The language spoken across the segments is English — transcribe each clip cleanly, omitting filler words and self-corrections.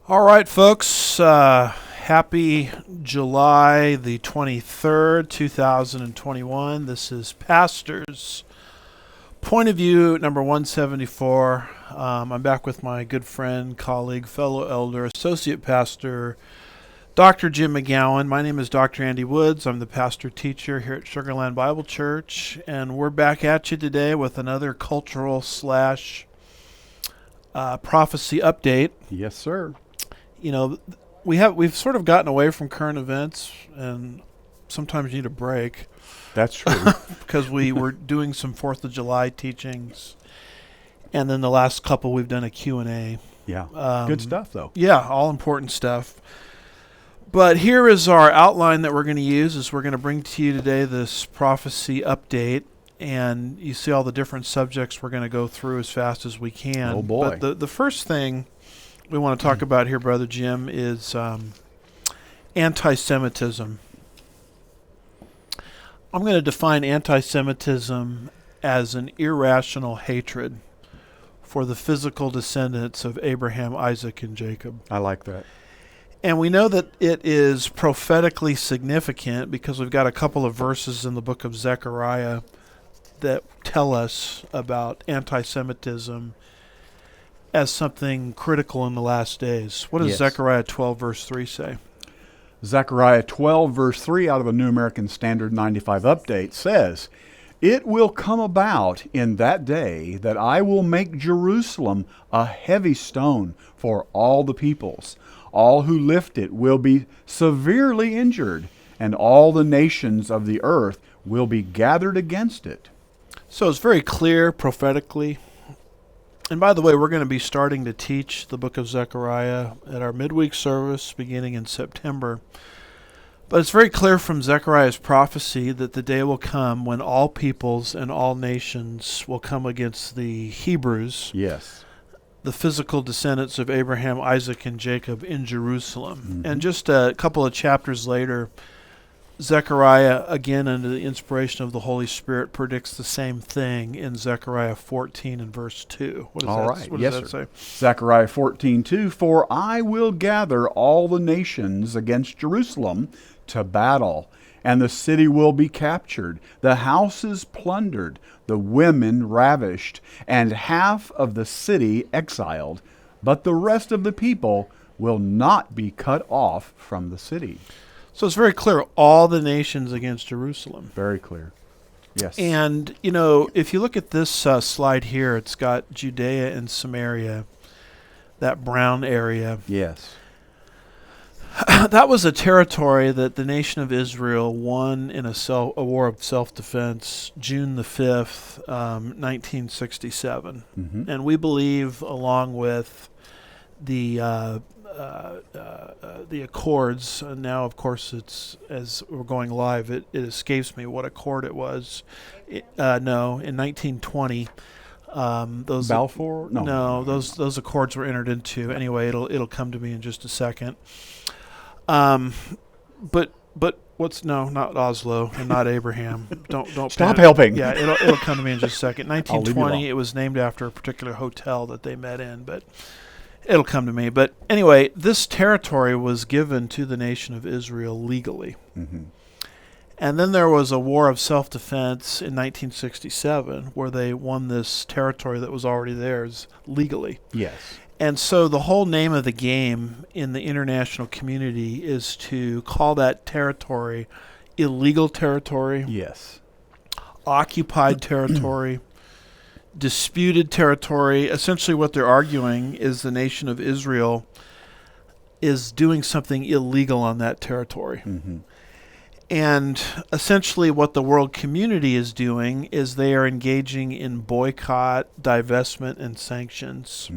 All right, folks. Happy July the 23rd, 2021. This is Pastor's Point of View number 174. I'm back with my good friend, colleague, fellow elder, associate pastor, Dr. Jim McGowan. My name is Dr. Andy Woods. I'm the pastor teacher here at Sugarland Bible Church, and we're back at you today with another cultural slash prophecy update. Yes, sir. You know, we've sort of gotten away from current events, and sometimes you need a break. That's true. Because we were doing some 4th of July teachings, and then the last couple we've done a Q&A. Yeah. Good stuff, though. Yeah, all important stuff. But here is our outline that we're going to use. Is we're going to bring to you today this prophecy update, and you see all the different subjects we're going to go through as fast as we can. Oh, boy. But the first thing we want to talk about here, Brother Jim, is anti-Semitism. I'm going to define anti-Semitism as an irrational hatred for the physical descendants of Abraham, Isaac, and Jacob. I like that. And we know that it is prophetically significant because we've got a couple of verses in the book of Zechariah that tell us about anti-Semitism as something critical in the last days. What does Zechariah 12 verse 3 say? Zechariah 12 verse 3 out of a New American Standard 95 update says, "It will come about in that day that I will make Jerusalem a heavy stone for all the peoples. All who lift it will be severely injured, and all the nations of the earth will be gathered against it." So it's very clear prophetically. And by the way, we're going to be starting to teach the book of Zechariah at our midweek service beginning in September. But it's very clear from Zechariah's prophecy that the day will come when all peoples and all nations will come against the Hebrews, the physical descendants of Abraham, Isaac, and Jacob in Jerusalem. Mm-hmm. And just a couple of chapters later, Zechariah, again under the inspiration of the Holy Spirit, predicts the same thing in Zechariah 14 and verse 2. What does that say? Zechariah 14:2, "For I will gather all the nations against Jerusalem to battle, and the city will be captured, the houses plundered, the women ravished, and half of the city exiled, but the rest of the people will not be cut off from the city." So it's very clear, all the nations against Jerusalem. Very clear. Yes. And, you know, if you look at this slide here, it's got Judea and Samaria, that brown area. Yes. That was a territory that the nation of Israel won in a war of self-defense, June the 5th, 1967. Mm-hmm. And we believe, along with the accords, and now of course it's, as we're going live, it escapes me what accord it was. In 1920, those Balfour? No, those accords were entered into. Anyway, it'll come to me in just a second. But what's not Oslo and not Abraham. Don't stop panic. helping. Yeah, it'll come to me in just a second. 1920, it was named after a particular hotel that they met in, but it'll come to me. But anyway, this territory was given to the nation of Israel legally. Mm-hmm. And then there was a war of self-defense in 1967 where they won this territory that was already theirs legally. Yes. And so the whole name of the game in the international community is to call that territory illegal territory. Yes. Occupied territory. Disputed territory. Essentially what they're arguing is the nation of Israel is doing something illegal on that territory. Mm-hmm. And essentially what the world community is doing is they are engaging in boycott, divestment, and sanctions,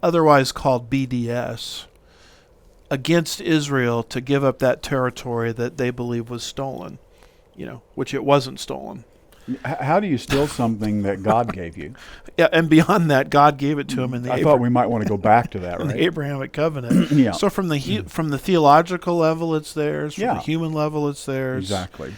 otherwise called BDS, against Israel to give up that territory that they believe was stolen, which it wasn't stolen. How do you steal something that God gave you? Yeah, and beyond that, God gave it to him in the I thought we might want to go back to that, right? The Abrahamic covenant. Yeah. So from the theological level, it's theirs. From the human level, it's theirs. Exactly.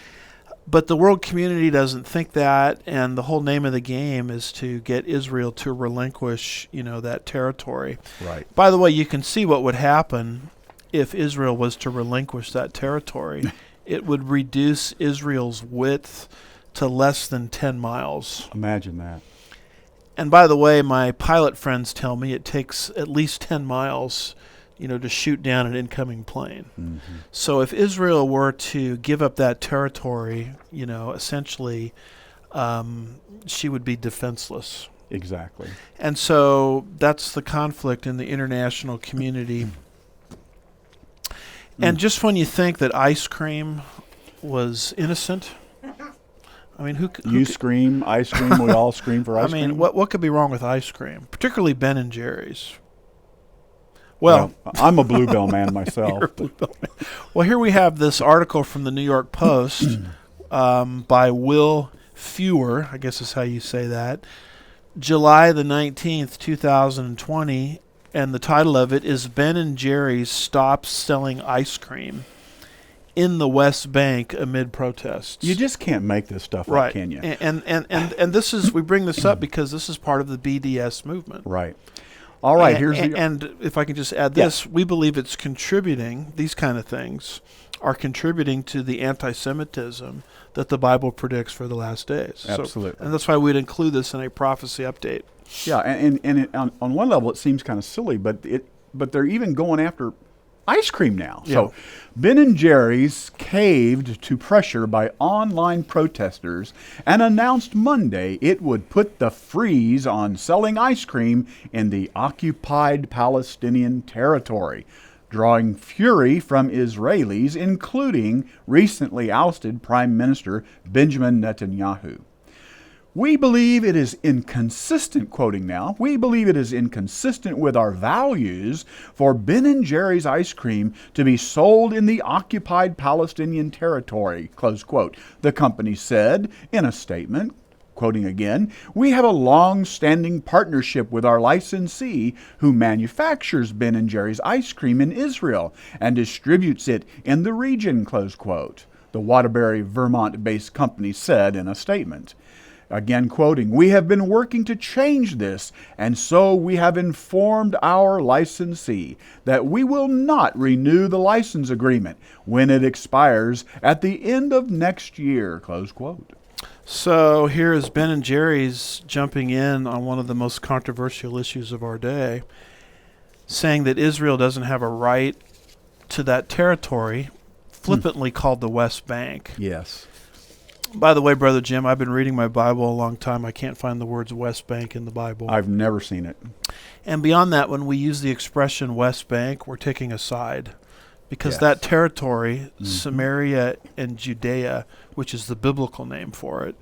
But the world community doesn't think that, and the whole name of the game is to get Israel to relinquish, that territory. Right. By the way, you can see what would happen if Israel was to relinquish that territory. It would reduce Israel's width to less than 10 miles. Imagine that. And by the way, my pilot friends tell me it takes at least 10 miles to shoot down an incoming plane. Mm-hmm. So if Israel were to give up that territory, essentially, she would be defenseless. Exactly. And so that's the conflict in the international community. And just when you think that ice cream was innocent, I mean, who you scream, I scream, we all scream for ice cream. I mean, what could be wrong with ice cream, particularly Ben and Jerry's? Well, I'm a Bluebell man myself. You're a Bluebell man. Well, here we have this article from the New York Post by Will Fewer, I guess is how you say that, July the 19th, 2020, and the title of it is Ben and Jerry's Stops Selling Ice Cream in the West Bank Amid Protests. You just can't make this stuff right. up, can you? And this is, we bring this up because this is part of the BDS movement. Right. All right, and if I can just add this, we believe it's contributing, these kind of things are contributing to the anti-Semitism that the Bible predicts for the last days. Absolutely. And that's why we'd include this in a prophecy update. Yeah, and on one level it seems kind of silly, but they're even going after ice cream now. Yeah. So Ben and Jerry's caved to pressure by online protesters and announced Monday it would put the freeze on selling ice cream in the occupied Palestinian territory, drawing fury from Israelis, including recently ousted Prime Minister Benjamin Netanyahu. We believe it is inconsistent, quoting now, we believe it is inconsistent with our values for Ben & Jerry's ice cream to be sold in the occupied Palestinian territory, close quote, the company said in a statement. Quoting again, we have a long-standing partnership with our licensee who manufactures Ben & Jerry's ice cream in Israel and distributes it in the region, close quote, the Waterbury, Vermont-based company said in a statement. Again quoting, we have been working to change this, and so we have informed our licensee that we will not renew the license agreement when it expires at the end of next year, close quote. So here is Ben & Jerry's jumping in on one of the most controversial issues of our day, saying that Israel doesn't have a right to that territory, flippantly called the West Bank. Yes. By the way, Brother Jim, I've been reading my Bible a long time. I can't find the words West Bank in the Bible. I've never seen it. And beyond that, when we use the expression West Bank, we're taking a side. Because Yes. that territory, Samaria and Judea, which is the biblical name for it,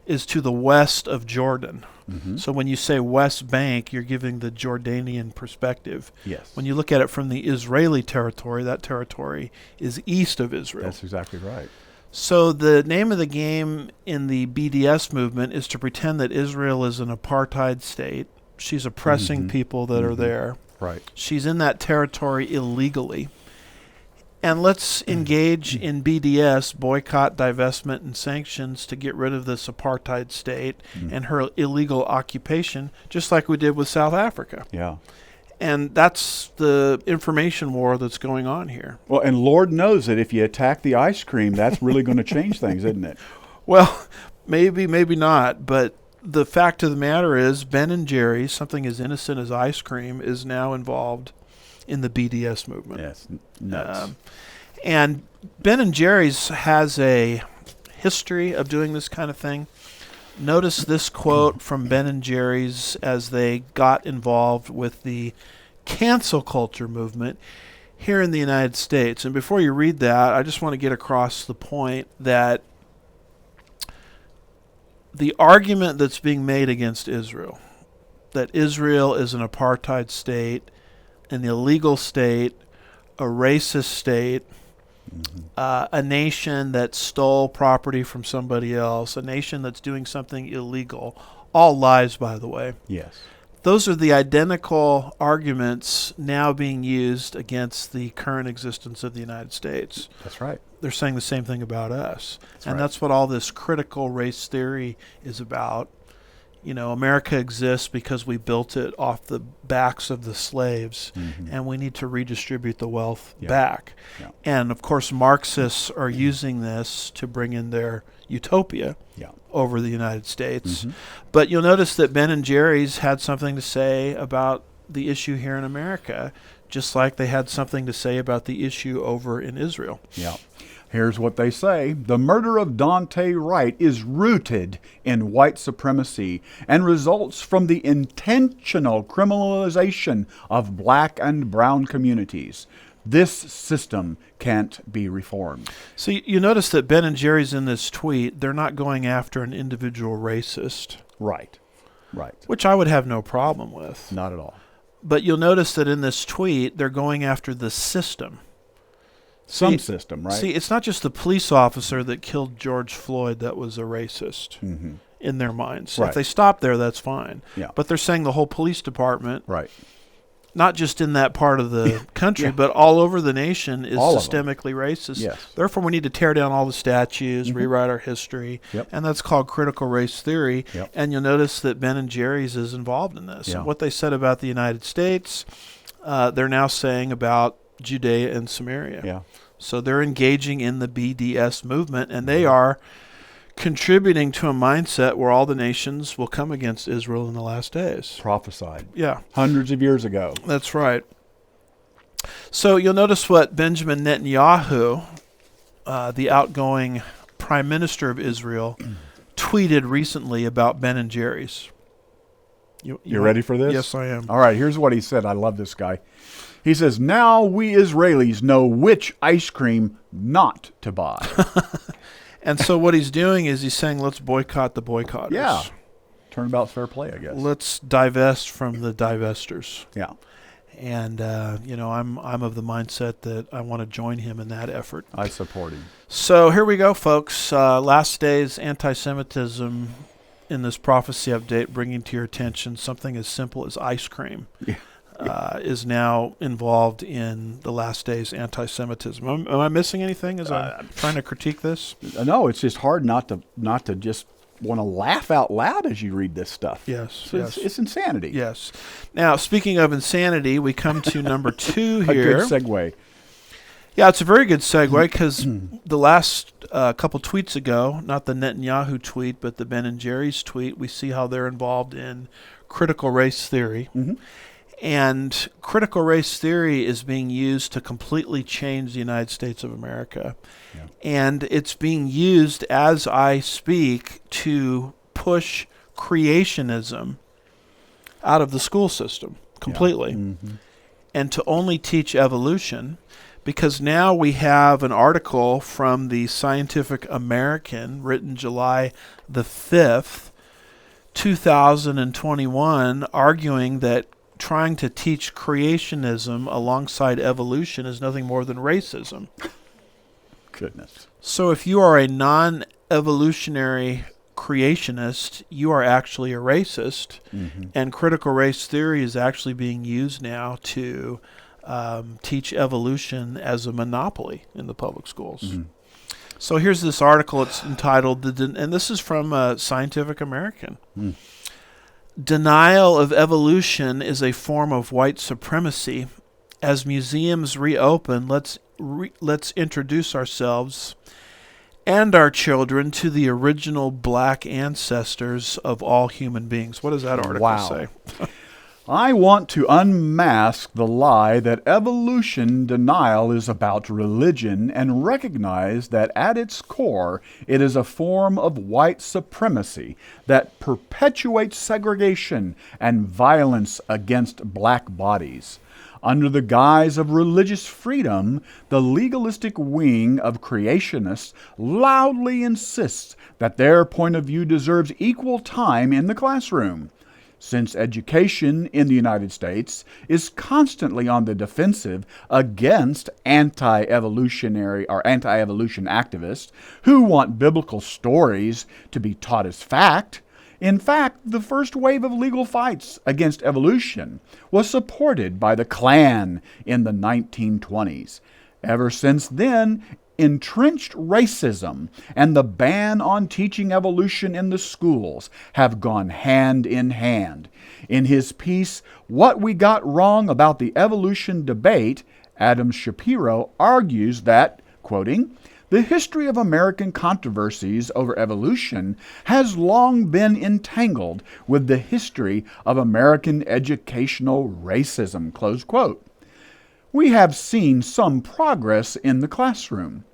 is to the west of Jordan. So when you say West Bank, you're giving the Jordanian perspective. Yes. When you look at it from the Israeli territory, that territory is east of Israel. That's exactly right. So the name of the game in the BDS movement is to pretend that Israel is an apartheid state. She's oppressing people that are there. Right. She's in that territory illegally. And let's engage in BDS, boycott, divestment, and sanctions to get rid of this apartheid state and her illegal occupation, just like we did with South Africa. Yeah. And that's the information war that's going on here. Well, and Lord knows that if you attack the ice cream, that's really going to change things, isn't it? Well, maybe, maybe not. But the fact of the matter is Ben & Jerry's, something as innocent as ice cream, is now involved in the BDS movement. Yes, nuts. And Ben & Jerry's has a history of doing this kind of thing. Notice this quote from Ben & Jerry's as they got involved with the cancel culture movement here in the United States. And before you read that, I just want to get across the point that the argument that's being made against Israel, that Israel is an apartheid state, an illegal state, a racist state, a nation that stole property from somebody else, a nation that's doing something illegal, all lies, by the way. Yes. Those are the identical arguments now being used against the current existence of the United States. That's right. they're saying the same thing about us. Right. That's what all this critical race theory is about. You know, America exists because we built it off the backs of the slaves, and we need to redistribute the wealth back. Yeah. And, of course, Marxists are using this to bring in their utopia over the United States. But you'll notice that Ben and Jerry's had something to say about the issue here in America, just like they had something to say about the issue over in Israel. Yeah. Here's what they say. The murder of Dante Wright is rooted in white supremacy and results from the intentional criminalization of black and brown communities. This system can't be reformed. So you notice that Ben and Jerry's in this tweet, they're not going after an individual racist. Right. Right. Which I would have no problem with. Not at all. But you'll notice that in this tweet, they're going after the system. Some system, right? See, it's not just the police officer that killed George Floyd that was a racist in their minds. Right. If they stop there, that's fine. Yeah. But they're saying the whole police department, Right. not just in that part of the country, but all over the nation, is All of systemically racist. Yes. Therefore, we need to tear down all the statues, rewrite our history, Yep. and that's called critical race theory. Yep. And you'll notice that Ben and Jerry's is involved in this. Yeah. And what they said about the United States, they're now saying about Judea and Samaria. Yeah. So they're engaging in the BDS movement, and they are contributing to a mindset where all the nations will come against Israel in the last days. Prophesied. Yeah. Hundreds of years ago. That's right. So you'll notice what Benjamin Netanyahu, the outgoing prime minister of Israel, tweeted recently about Ben and Jerry's. You ready for this? Yes, I am. All right, here's what he said. I love this guy. He says, now we Israelis know which ice cream not to buy. And so what he's doing is he's saying, let's boycott the boycotters. Yeah. Turnabout's fair play, I guess. Let's divest from the divestors. Yeah. And, I'm of the mindset that I want to join him in that effort. I support him. So here we go, folks. Last day's anti-Semitism in this prophecy update, bringing to your attention something as simple as ice cream. Yeah. Is now involved in the last days anti-Semitism. Am I missing anything as I'm trying to critique this? No, it's just hard not to just want to laugh out loud as you read this stuff. Yes, So it's insanity. Yes. Now, speaking of insanity, we come to number 2 here. A good segue. Yeah, it's a very good segue because the last couple tweets ago, not the Netanyahu tweet, but the Ben and Jerry's tweet, we see how they're involved in critical race theory. And critical race theory is being used to completely change the United States of America. Yeah. And it's being used as I speak to push creationism out of the school system completely and to only teach evolution, because now we have an article from the Scientific American written July the 5th, 2021, arguing that trying to teach creationism alongside evolution is nothing more than racism. Goodness. So if you are a non-evolutionary creationist, you are actually a racist, and critical race theory is actually being used now to teach evolution as a monopoly in the public schools. So here's this article. It's entitled, and this is from Scientific American. Denial of evolution is a form of white supremacy. As museums reopen, let's introduce ourselves and our children to the original black ancestors of all human beings. What does that article say? I want to unmask the lie that evolution denial is about religion and recognize that at its core it is a form of white supremacy that perpetuates segregation and violence against black bodies. Under the guise of religious freedom, the legalistic wing of creationists loudly insists that their point of view deserves equal time in the classroom. Since education in the United States is constantly on the defensive against anti-evolutionary or anti-evolution activists who want biblical stories to be taught as fact, in fact, the first wave of legal fights against evolution was supported by the Klan in the 1920s. Ever since then, entrenched racism and the ban on teaching evolution in the schools have gone hand in hand. In his piece, What We Got Wrong About the Evolution Debate, Adam Shapiro argues that, quoting, "The history of American controversies over evolution has long been entangled with the history of American educational racism," close quote. We have seen some progress in the classroom.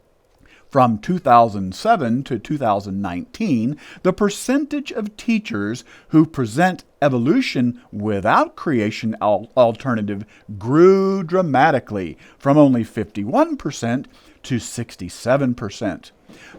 From 2007 to 2019, the percentage of teachers who present evolution without creation alternative grew dramatically, from only 51% to 67%.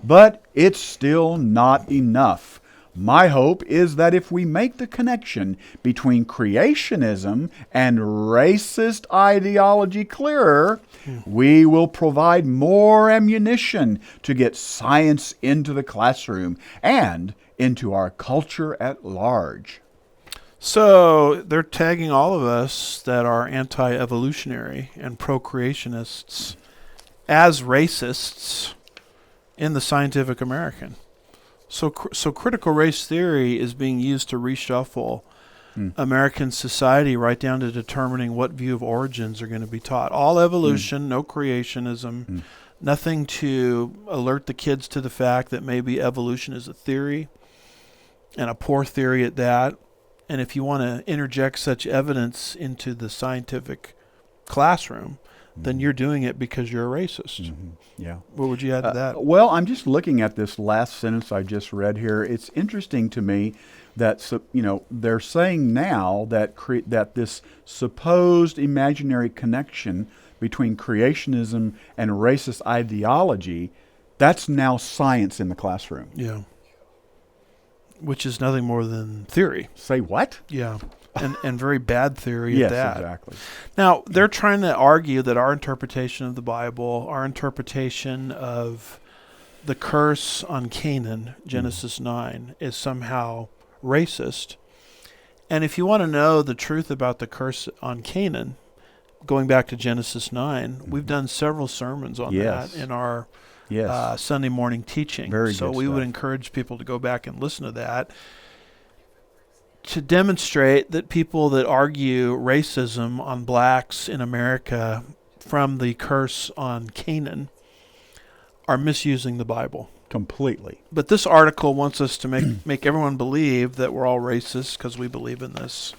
But it's still not enough. My hope is that if we make the connection between creationism and racist ideology clearer, we will provide more ammunition to get science into the classroom and into our culture at large. So they're tagging all of us that are anti-evolutionary and pro-creationists as racists in the Scientific American. So critical race theory is being used to reshuffle American society right down to determining what view of origins are going to be taught. All evolution, no creationism, nothing to alert the kids to the fact that maybe evolution is a theory, and a poor theory at that. And if you want to interject such evidence into the scientific classroom, then you're doing it because you're a racist. Yeah. What would you add to that? Well, I'm just looking at this last sentence I just read here. It's interesting to me that they're saying now that that this supposed imaginary connection between creationism and racist ideology, that's now science in the classroom. Yeah. Which is nothing more than theory. Say what? Yeah. And very bad theory yes, at that. Exactly. Now, they're trying to argue that our interpretation of the Bible, our interpretation of the curse on Canaan, Genesis 9, is somehow racist. And if you want to know the truth about the curse on Canaan, going back to Genesis 9, we've done several sermons on that in our Sunday morning teaching. So we would encourage people to go back and listen to that, to demonstrate that people that argue racism on blacks in America from the curse on Canaan are misusing the Bible. Completely. But this article wants us to make everyone believe that we're all racist because we believe in this,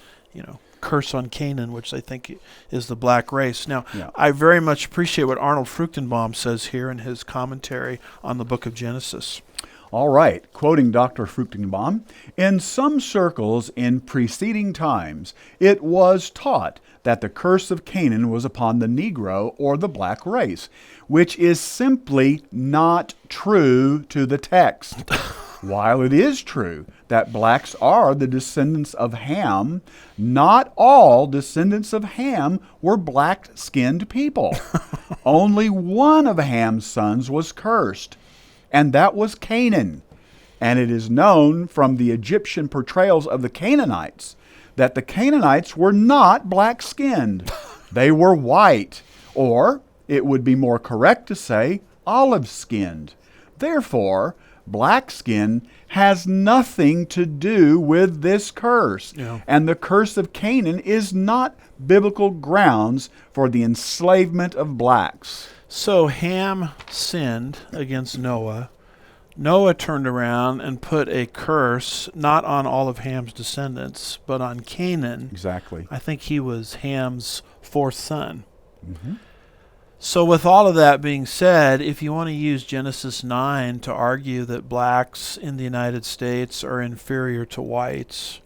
curse on Canaan, which they think is the black race. Now, I very much appreciate what Arnold Fruchtenbaum says here in his commentary on the book of Genesis. All right, quoting Dr. Fruchtenbaum, "In some circles in preceding times, it was taught that the curse of Canaan was upon the Negro or the black race, which is simply not true to the text. While it is true that blacks are the descendants of Ham, not all descendants of Ham were black-skinned people. Only one of Ham's sons was cursed, and that was Canaan. And it is known from the Egyptian portrayals of the Canaanites that the Canaanites were not black-skinned. They were white, or it would be more correct to say olive-skinned. Therefore, black skin has nothing to do with this curse. And the curse of Canaan is not biblical grounds for the enslavement of blacks." So Ham sinned against Noah. Noah turned around and put a curse not on all of Ham's descendants, but on Canaan. Exactly. I think he was Ham's fourth son. So with all of that being said, if you want to use Genesis 9 to argue that blacks in the United States are inferior to whites,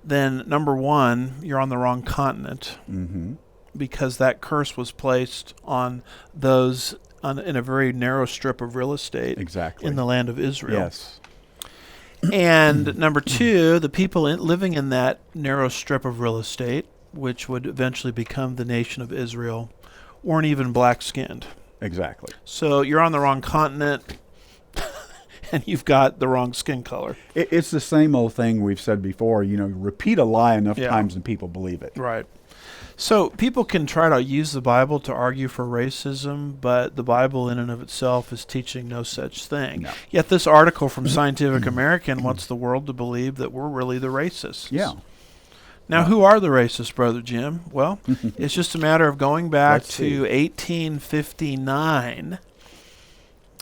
then number one, you're on the wrong continent. Because that curse was placed on those in a very narrow strip of real estate in the land of Israel. Yes. And number two, the people living in that narrow strip of real estate, which would eventually become the nation of Israel, weren't even black-skinned. Exactly. So you're on the wrong continent, and you've got the wrong skin color. It's the same old thing we've said before. Repeat a lie enough times and people believe it. Right. So people can try to use the Bible to argue for racism, but the Bible in and of itself is teaching no such thing. No. Yet this article from Scientific American wants the world to believe that we're really the racists. Yeah. Now, who are the racists, Brother Jim? Well, it's just a matter of going back Let's to see. 1859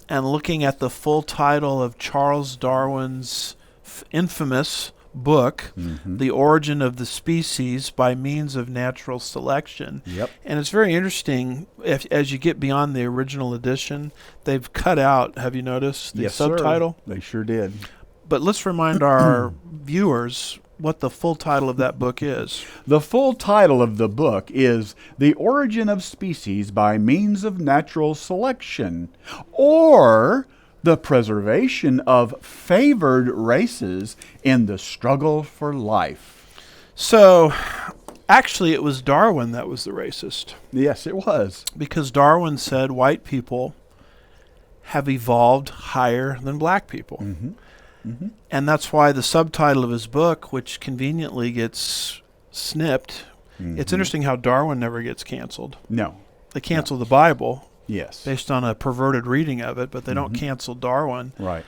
and looking at the full title of Charles Darwin's infamous book, The Origin of the Species by Means of Natural Selection. Yep. And it's very interesting, as you get beyond the original edition, they've cut out, have you noticed, the Yes, subtitle? Sir. They sure did. But let's remind our viewers what the full title of that book is. The full title of the book is The Origin of Species by Means of Natural Selection, or The Preservation of Favored Races in the Struggle for Life. So, actually, it was Darwin that was the racist, Yes, it was. because Darwin said white people have evolved higher than black people. And that's why the subtitle of his book, which conveniently gets snipped, it's interesting how Darwin never gets canceled. No. They cancel the Bible Yes. based on a perverted reading of it, but they don't cancel Darwin. Right.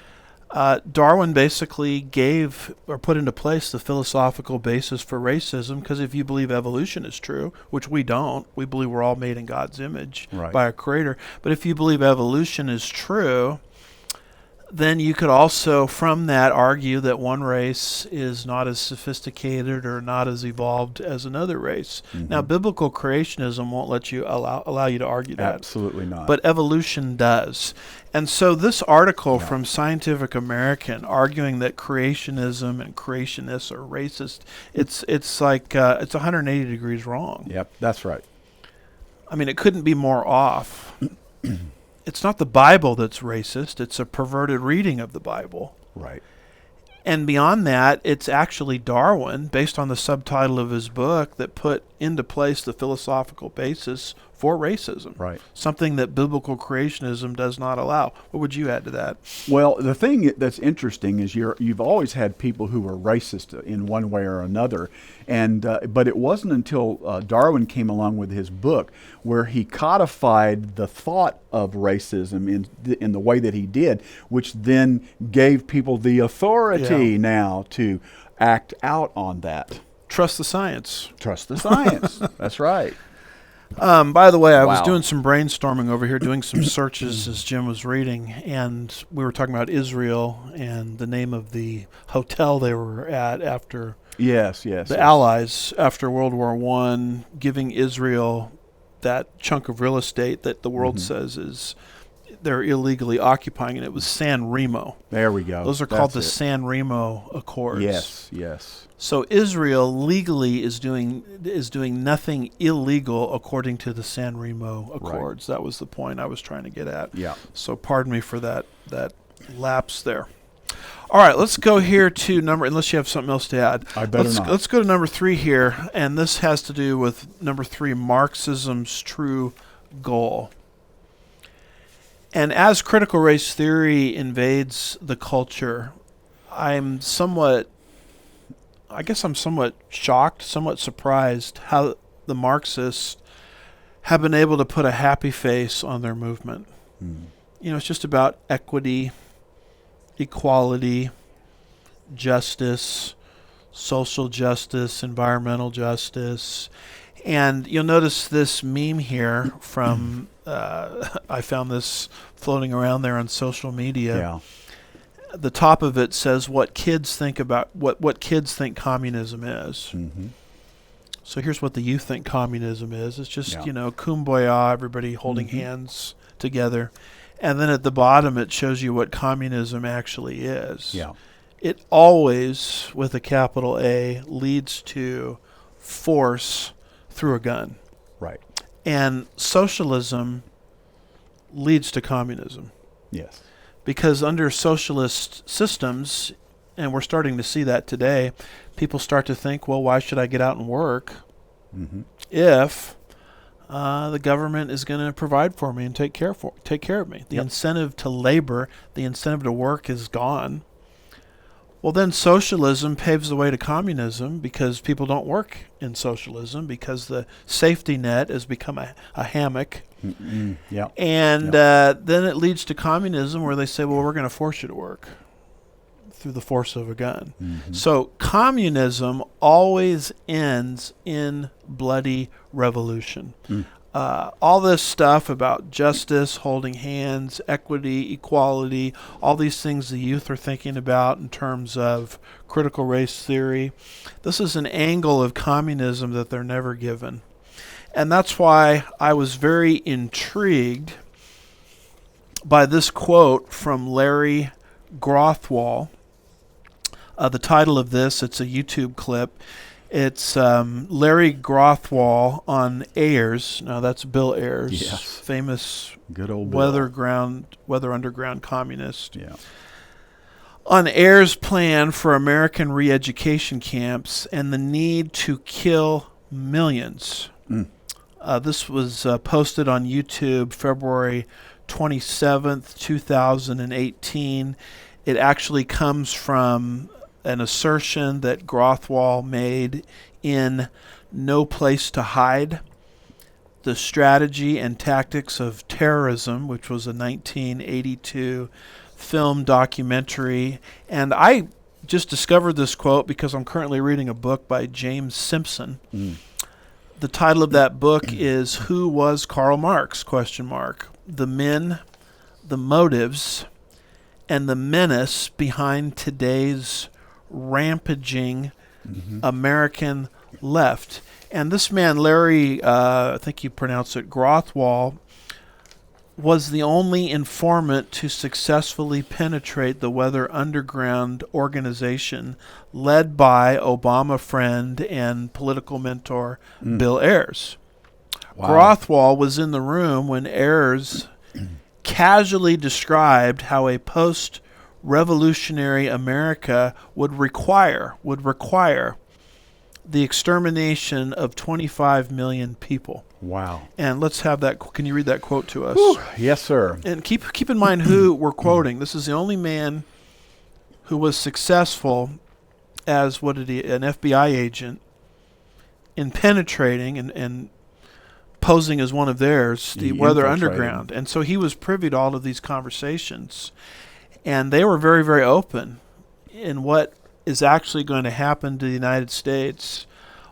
Darwin basically gave or put into place the philosophical basis for racism, because if you believe evolution is true, which we don't, we believe we're all made in God's image Right. by a creator. But if you believe evolution is true, then you could also, from that, argue that one race is not as sophisticated or not as evolved as another race. Now, biblical creationism won't let you allow you to argue that. Absolutely not. But evolution does. And so this article from Scientific American arguing that creationism and creationists are racist, it's like it's 180 degrees wrong. Yep, that's right. I mean, it couldn't be more off. It's not the Bible that's racist. It's a perverted reading of the Bible. Right. And beyond that, it's actually Darwin, based on the subtitle of his book, that put into place the philosophical basis for racism. Right. Something that biblical creationism does not allow. What would you add to that? Well, the thing that's interesting is you've always had people who were racist in one way or another, and but it wasn't until Darwin came along with his book where he codified the thought of racism in the way that he did, which then gave people the authority now to act out on that. Trust the science. Trust the science. That's right. By the way, I was Wow. doing some brainstorming over here, doing some searches as Jim was reading, and we were talking about Israel and the name of the hotel they were at after Yes. the Allies after World War I, giving Israel that chunk of real estate that the world says is they're illegally occupying, and it was San Remo. There we go. Those are called the That's it. San Remo Accords. Yes. Yes. So Israel legally is doing nothing illegal according to the San Remo Accords. That was the point I was trying to get at. Yeah. So pardon me for that lapse there. All right, let's go here to unless you have something else to add. I better not. Let's go to number 3 here, and this has to do with number 3, Marxism's true goal. And as critical race theory invades the culture, I'm somewhat shocked, somewhat surprised how the Marxists have been able to put a happy face on their movement. You know, it's just about equity, equality, justice, social justice, environmental justice. And you'll notice this meme here from, I found this floating around there on social media. Yeah. The top of it says what kids think about what kids think communism is. So here's what the youth think communism is. It's just, kumbaya, everybody holding hands together. And then at the bottom it shows you what communism actually is. Yeah. It always, with a capital A, leads to force through a gun. Right. And socialism leads to communism. Yes. Because under socialist systems, and we're starting to see that today, people start to think, well, why should I get out and work if the government is going to provide for me and take care of me? The incentive to labor, the incentive to work is gone. Well, then socialism paves the way to communism because people don't work in socialism because the safety net has become a hammock. Yeah. And then it leads to communism where they say, well, we're going to force you to work through the force of a gun. So communism always ends in bloody revolution. All this stuff about justice, holding hands, equity, equality, all these things the youth are thinking about in terms of critical race theory, this is an angle of communism that they're never given. And that's why I was very intrigued by this quote from Larry Grothwall. The title of this, it's a YouTube clip. It's Larry Grothwall on Ayers. Now that's Bill Ayers, Yes. famous Good old Bill. Weather Underground communist. Yeah. On Ayers' plan for American re-education camps and the need to kill millions. This was posted on YouTube February 27th, 2018. It actually comes from an assertion that Grothwall made in No Place to Hide, The Strategy and Tactics of Terrorism, which was a 1982 film documentary. And I just discovered this quote because I'm currently reading a book by James Simpson. The title of that book is Who Was Karl Marx? ? The Men, the Motives, and the Menace Behind Today's Rampaging American Left. And this man, Larry, I think you pronounce it Grothwall, was the only informant to successfully penetrate the Weather Underground organization led by Obama friend and political mentor Bill Ayers. Wow. Grothwall was in the room when Ayers casually described how a post-revolutionary America would require the extermination of 25 million people. Wow. And let's have that. Can you read that quote to us? Whew. Yes, sir. And keep in mind who we're quoting. This is the only man who was successful as an FBI agent in penetrating and posing as one of theirs, the Weather Underground. And so he was privy to all of these conversations. And they were very, very open in what is actually going to happen to the United States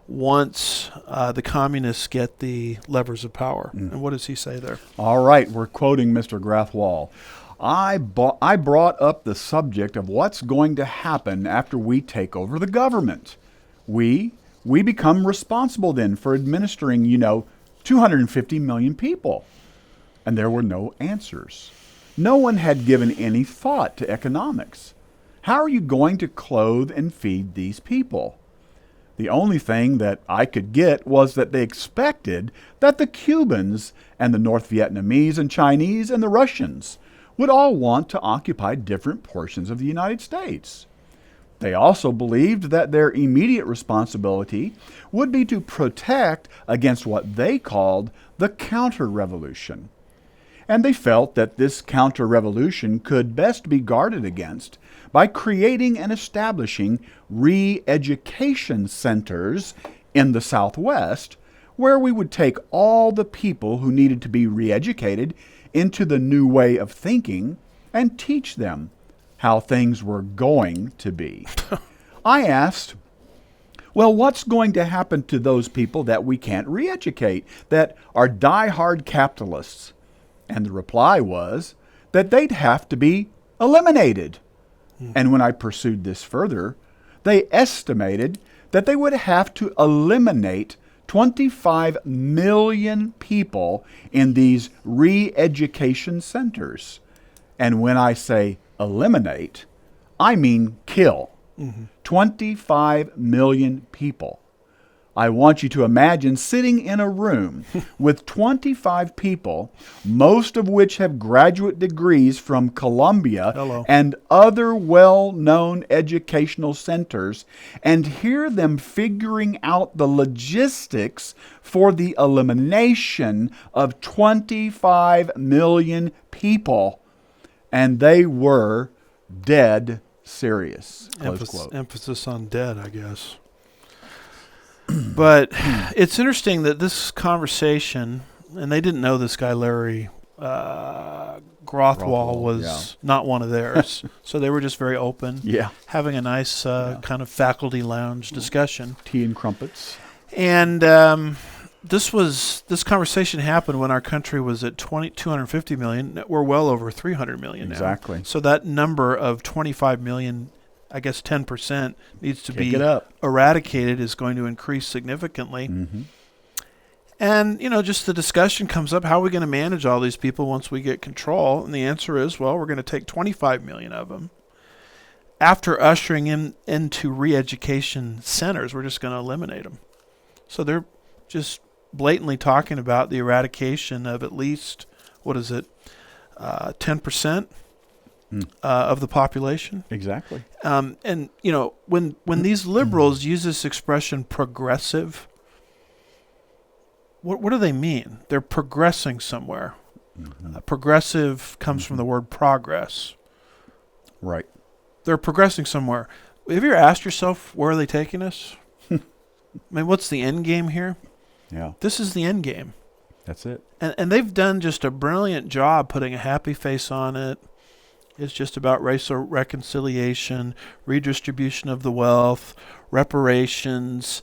once the communists get the levers of power. And what does he say there? All right, we're quoting Mr. Grothwall. I brought up the subject of what's going to happen after we take over the government. We become responsible then for administering, 250 million people. And there were no answers. No one had given any thought to economics. How are you going to clothe and feed these people? The only thing that I could get was that they expected that the Cubans and the North Vietnamese and Chinese and the Russians would all want to occupy different portions of the United States. They also believed that their immediate responsibility would be to protect against what they called the counter-revolution. And they felt that this counter-revolution could best be guarded against by creating and establishing re-education centers in the Southwest, where we would take all the people who needed to be re-educated into the new way of thinking and teach them how things were going to be. I asked, well, what's going to happen to those people that we can't re-educate, that are die-hard capitalists? And the reply was that they'd have to be eliminated. And when I pursued this further, they estimated that they would have to eliminate 25 million people in these re-education centers. And when I say eliminate, I mean kill. 25 million people. I want you to imagine sitting in a room with 25 people, most of which have graduate degrees from Columbia and other well-known educational centers, and hear them figuring out the logistics for the elimination of 25 million people. And they were dead serious. Close quote. Emphasis on dead, I guess. But it's interesting that this conversation, and they didn't know this guy Larry Grothwall was not one of theirs. So they were just very open, having a nice kind of faculty lounge discussion. Tea and crumpets. And this conversation happened when our country was at 250 million. We're well over 300 million now. Exactly. So that number of 25 million, I guess 10% needs to be eradicated, is going to increase significantly. Mm-hmm. And, just the discussion comes up, how are we going to manage all these people once we get control? And the answer is, well, we're going to take 25 million of them. After ushering into re-education centers, we're just going to eliminate them. So they're just blatantly talking about the eradication of at least, 10% of the population? Exactly. And, when these liberals use this expression progressive, what do they mean? They're progressing somewhere. Mm-hmm. Progressive comes from the word progress. Right. They're progressing somewhere. Have you ever asked yourself, where are they taking us? I mean, what's the end game here? Yeah. This is the end game. That's it. And they've done just a brilliant job putting a happy face on it. It's just about racial reconciliation, redistribution of the wealth, reparations.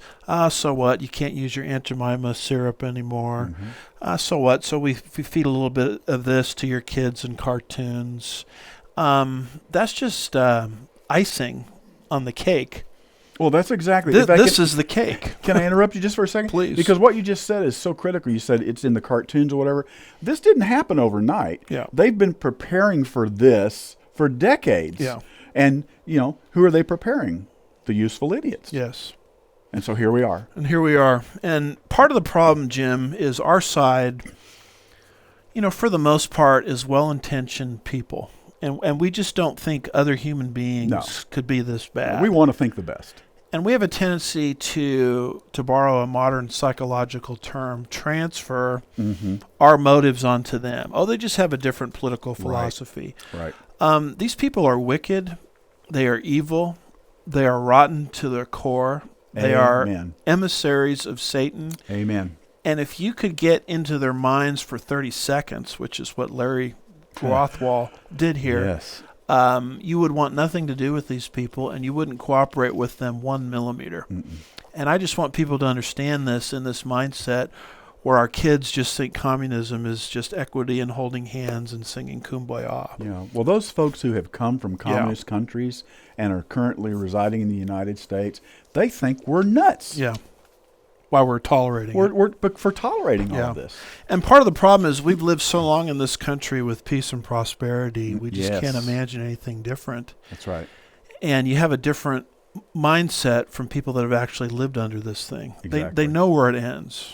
So what? You can't use your Aunt Jemima syrup anymore. Mm-hmm. So what? So we feed a little bit of this to your kids in cartoons. That's just icing on the cake. Well, that's exactly. This is the cake. Can I interrupt you just for a second? Please. Because what you just said is so critical. You said it's in the cartoons or whatever. This didn't happen overnight. Yeah. They've been preparing for this for decades. Yeah. And, who are they preparing? The useful idiots. Yes. And so here we are. And part of the problem, Jim, is our side, for the most part, is well-intentioned people. And we just don't think other human beings could be this bad. We want to think the best. And we have a tendency to borrow a modern psychological term, transfer our motives onto them. Oh, they just have a different political philosophy. Right. These people are wicked. They are evil. They are rotten to their core. They are emissaries of Satan. Amen. And if you could get into their minds for 30 seconds, which is what Larry Rothwell did here, yes, you would want nothing to do with these people, and you wouldn't cooperate with them 1 millimeter. Mm-mm. And I just want people to understand this in this mindset where our kids just think communism is just equity and holding hands and singing Kumbaya. Yeah. Well, those folks who have come from communist countries and are currently residing in the United States, they think we're nuts. Yeah. While we're tolerating it. But for tolerating all of this. And part of the problem is we've lived so long in this country with peace and prosperity, we just can't imagine anything different. That's right. And you have a different mindset from people that have actually lived under this thing. Exactly. They know where it ends.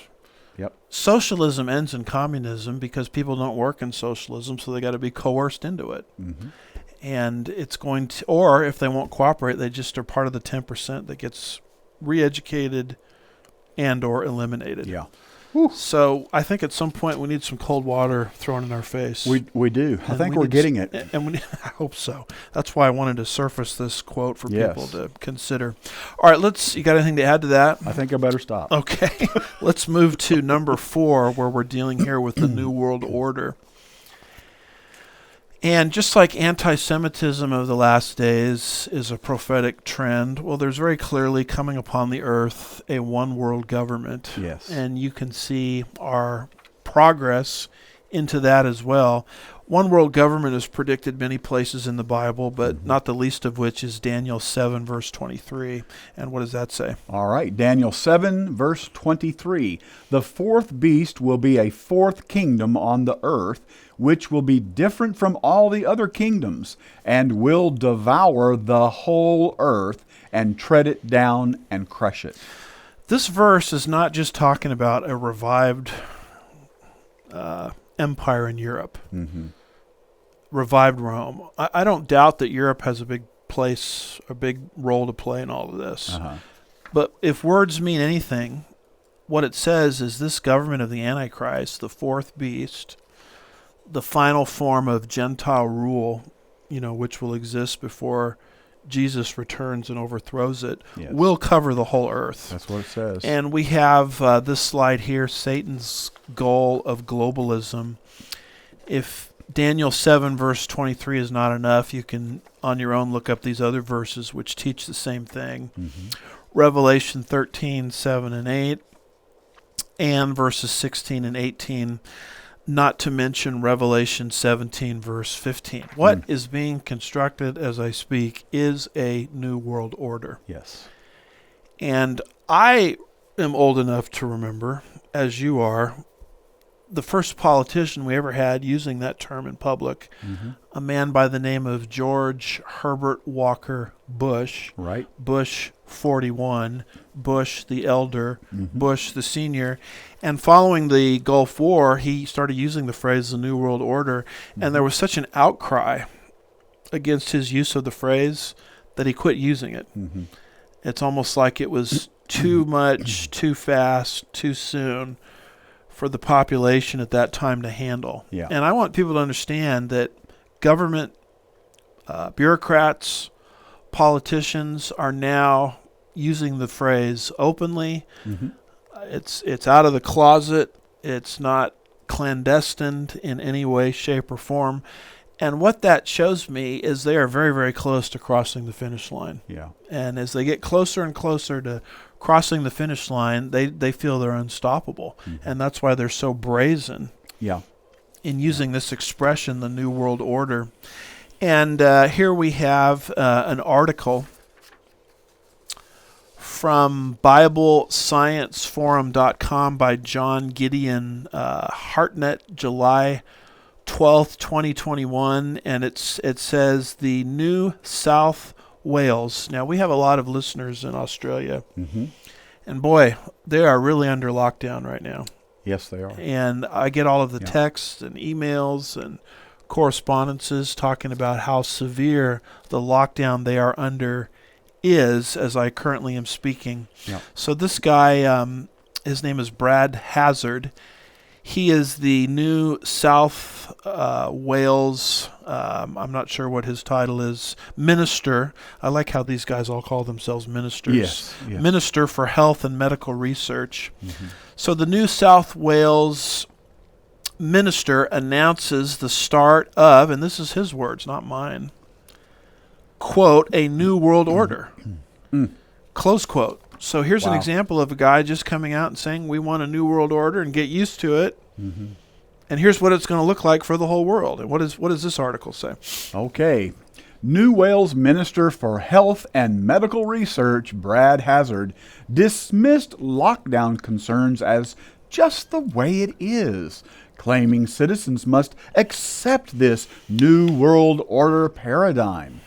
Yep. Socialism ends in communism because people don't work in socialism, so they got to be coerced into it. Mm-hmm. And it's going to, or if they won't cooperate, they just are part of the 10% that gets re-educated and or eliminated. Yeah. So I think at some point we need some cold water thrown in our face. We do. I think we're getting it. And I hope so. That's why I wanted to surface this quote for people to consider. All right, you got anything to add to that? I think I better stop. Okay. Let's move to number 4, where we're dealing here with the New World Order. And just like anti-Semitism of the last days is a prophetic trend, well, there's very clearly coming upon the earth a one world government. Yes. And you can see our progress into that as well. One world government is predicted many places in the Bible, but not the least of which is Daniel 7, verse 23. And what does that say? All right. Daniel 7, verse 23. The fourth beast will be a fourth kingdom on the earth, which will be different from all the other kingdoms, and will devour the whole earth and tread it down and crush it. This verse is not just talking about a revived empire in Europe. Mm-hmm. Revived Rome. I don't doubt that Europe has a big role to play in all of this. Uh-huh. But if words mean anything, what it says is this government of the Antichrist, the fourth beast, the final form of Gentile rule, which will exist before Jesus returns and overthrows it, Yes. will cover the whole earth. That's what it says. And we have this slide here, Satan's goal of globalism. If Daniel 7 verse 23 is not enough, you can on your own look up these other verses which teach the same thing. Revelation 13, 7 and 8, and verses 16 and 18, not to mention Revelation 17 verse 15. What is being constructed as I speak is a new world order. Yes. And I am old enough to remember, as you are, the first politician we ever had using that term in public, a man by the name of George Herbert Walker Bush. Right. Bush 41, Bush the elder, Bush the senior. And following the Gulf War, he started using the phrase the New World Order. And there was such an outcry against his use of the phrase that he quit using it. It's almost like it was too much, too fast, too soon for the population at that time to handle. Yeah. And I want people to understand that government, bureaucrats, politicians are now using the phrase openly. It's out of the closet. It's not clandestine in any way, shape, or form. And what that shows me is they are very, very close to crossing the finish line. Yeah. And as they get closer and closer to crossing the finish line, they feel they're unstoppable. And that's why they're so brazen Yeah. in using this expression, the New World Order. And here we have an article from BibleScienceForum.com by John Gideon Hartnett, July 12th, 2021, and it says the New South Wales. Now, we have a lot of listeners in Australia, and boy, they are really under lockdown right now. Yes, they are. And I get all of the texts and emails and correspondences talking about how severe the lockdown they are under is as I currently am speaking. Yeah. So this guy, his name is Brad Hazard. He is the New South Wales, I'm not sure what his title is, minister. I like how these guys all call themselves ministers. Yes. Minister for Health and Medical Research. So the New South Wales minister announces the start of, and this is his words, not mine, quote, a new world order, close quote. So here's an example of a guy just coming out and saying, we want a new world order and get used to it. And here's what it's going to look like for the whole world. And what does this article say? Okay. New Wales Minister for Health and Medical Research, Brad Hazard, dismissed lockdown concerns as just the way it is, claiming citizens must accept this new world order paradigm.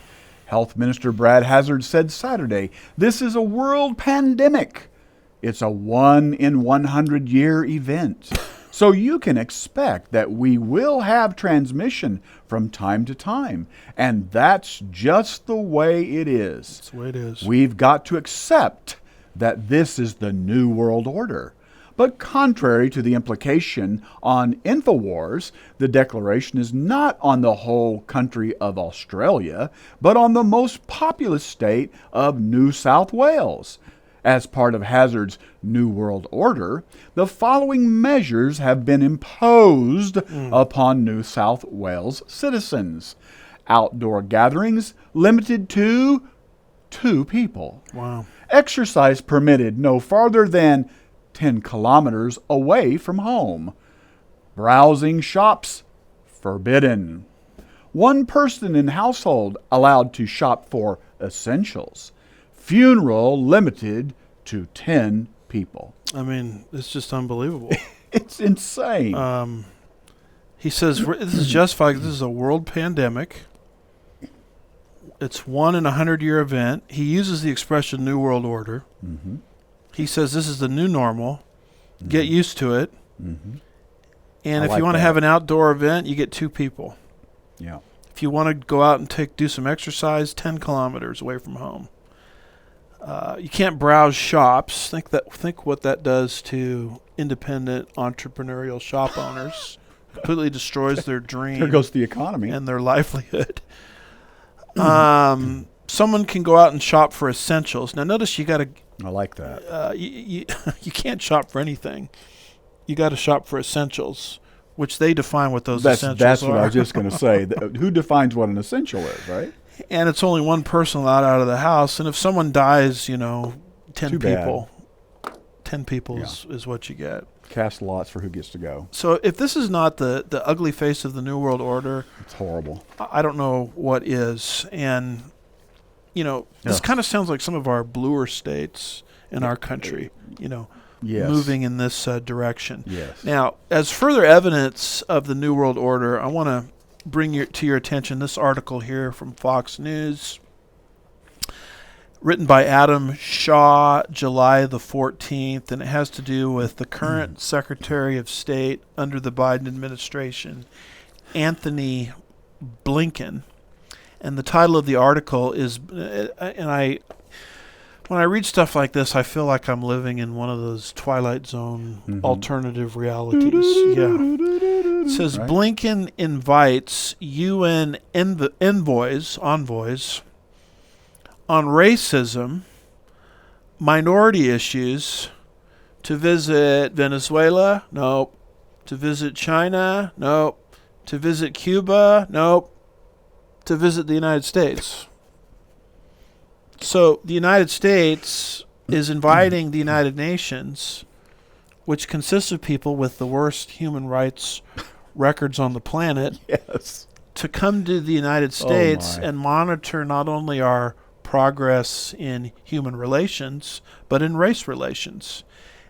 Health Minister Brad Hazard said Saturday, "This is a world pandemic. It's a 1-in-100-year event. So you can expect that we will have transmission from time to time. And that's just the way it is. That's the way it is. We've got to accept that this is the new world order." But contrary to the implication on InfoWars, the declaration is not on the whole country of Australia, but on the most populous state of New South Wales. As part of Hazard's New World Order, the following measures have been imposed upon New South Wales citizens. Outdoor gatherings limited to 2 people. Wow. Exercise permitted no farther than 10 kilometers away from home. Browsing shops forbidden. 1 person in household allowed to shop for essentials. Funeral limited to 10 people. I mean, it's just unbelievable. It's insane. He says this is justified. This is a world pandemic. It's 1-in-100-year event. He uses the expression New World Order. He says this is the new normal. Get used to it. And if like you want to that. have an outdoor event, you get 2 people. Yeah. If you want to go out and do some exercise, 10 kilometers away from home. You can't browse shops. Think what that does to independent entrepreneurial shop owners. Completely destroys their dream. There goes the economy. And their livelihood. someone can go out and shop for essentials. Now, notice you got to. I like that. You can't shop for anything. You got to shop for essentials, which they define what those essentials That's are. what I was just going to say. Who defines what an essential is, right? And it's only one person allowed out of the house. And if someone dies, 10 Too people. 10 people Yeah. is what you get. Cast lots for who gets to go. So if this is not the ugly face of the New World Order, It's horrible. I don't know what is. And, this kind of sounds like some of our bluer states in our country, Yes. moving in this direction. Yes. Now, as further evidence of the New World Order, I want to bring to your attention this article here from Fox News, written by Adam Shaw, July the 14th, and it has to do with the current Secretary of State under the Biden administration, Anthony Blinken. And the title of the article is, when I read stuff like this, I feel like I'm living in one of those Twilight Zone alternative realities. Yeah. It says, Right. Blinken invites UN envoys on racism, minority issues, to visit Venezuela? Nope. To visit China? Nope. To visit Cuba? Nope. To visit the United States. So the United States is inviting the United Nations, which consists of people with the worst human rights records on the planet, Yes. to come to the United States my. and monitor not only our progress in human relations, but in race relations.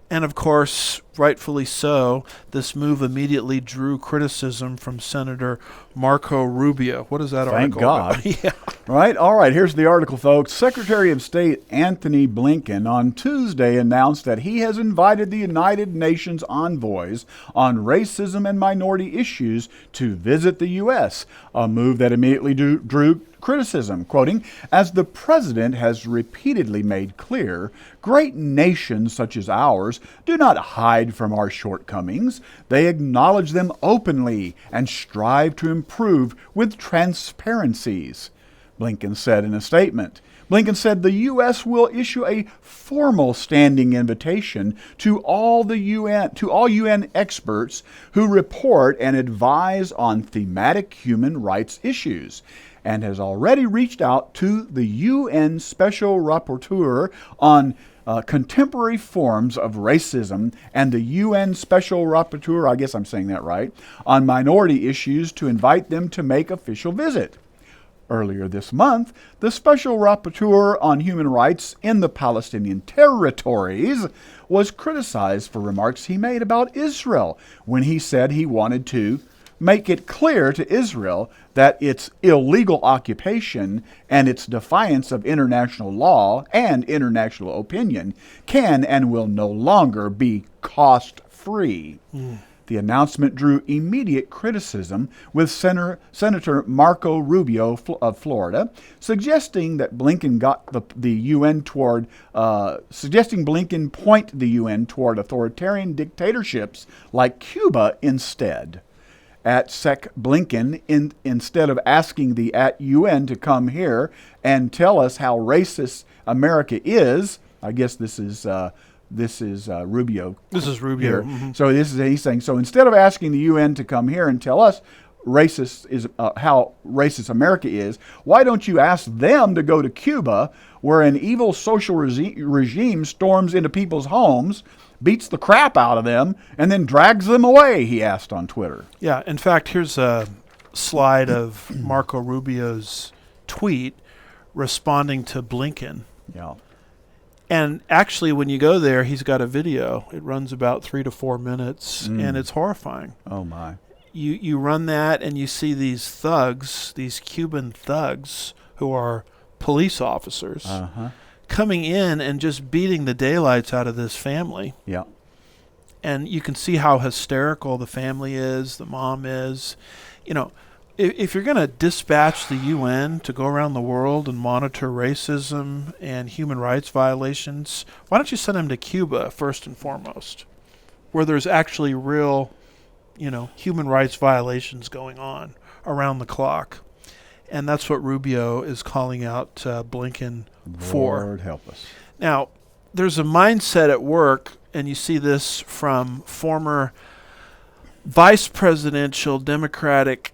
And of course, rightfully so, this move immediately drew criticism from Senator Marco Rubio. What is that Thank article God. about? Yeah. Right? All right, here's the article, folks. Secretary of State Anthony Blinken on Tuesday announced that he has invited the United Nations envoys on racism and minority issues to visit the U.S., a move that immediately drew criticism, quoting, "As the president has repeatedly made clear, great nations such as ours do not hide from our shortcomings. They acknowledge them openly and strive to improve with transparencies," Blinken said in a statement. Blinken said the U.S. will issue a formal standing invitation to all UN experts who report and advise on thematic human rights issues, and has already reached out to the UN Special Rapporteur on contemporary forms of racism and the UN Special Rapporteur, I guess I'm saying that right, on minority issues to invite them to make official visit. Earlier this month, the Special Rapporteur on Human Rights in the Palestinian territories was criticized for remarks he made about Israel when he said he wanted to make it clear to Israel that its illegal occupation and its defiance of international law and international opinion can and will no longer be cost-free. The announcement drew immediate criticism, with Senator Marco Rubio of Florida suggesting that Blinken point the UN toward authoritarian dictatorships like Cuba instead. At Sec Blinken, instead of asking the UN to come here and tell us how racist America is, I guess this is Rubio. This is Rubio. Here. Mm-hmm. So he's saying, so instead of asking the UN to come here and tell us how racist America is, why don't you ask them to go to Cuba, where an evil social regime storms into people's homes, beats the crap out of them, and then drags them away, he asked on Twitter. Yeah, in fact, here's a slide of Marco Rubio's tweet responding to Blinken. Yeah. And actually, when you go there, he's got a video. It runs about 3 to 4 minutes, and it's horrifying. Oh, my. You run that, and you see these thugs, these Cuban thugs, who are police officers, coming in and just beating the daylights out of this family. Yeah. And you can see how hysterical the family is, the mom is. If you're going to dispatch the UN to go around the world and monitor racism and human rights violations, why don't you send them to Cuba first and foremost, where there's actually real, human rights violations going on around the clock? And that's what Rubio is calling out Blinken for. Lord help us. Now, there's a mindset at work, and you see this from former vice presidential Democratic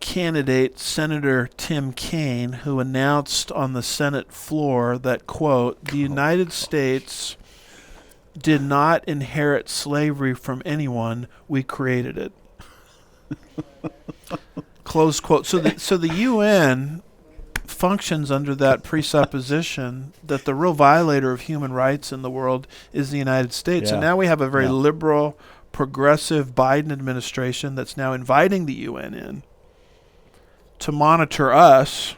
candidate Senator Tim Kaine, who announced on the Senate floor that, quote, the United States did not inherit slavery from anyone, we created it. Close quote. So the UN functions under that presupposition that the real violator of human rights in the world is the United States. Yeah. And now we have a very Yeah. liberal, progressive Biden administration that's now inviting the UN in to monitor us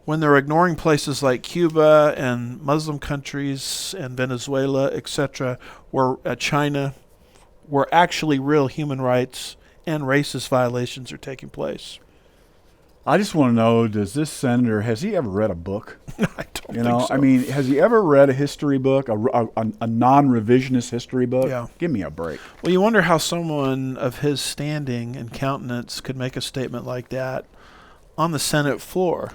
when they're ignoring places like Cuba and Muslim countries and Venezuela, etc., where China, where actually real human rights and racist violations are taking place. I just want to know, does this senator, has he ever read a book? I don't You think know, so. I mean, has he ever read a history book, a non-revisionist history book? Yeah. Give me a break. Well, you wonder how someone of his standing and countenance could make a statement like that on the Senate floor.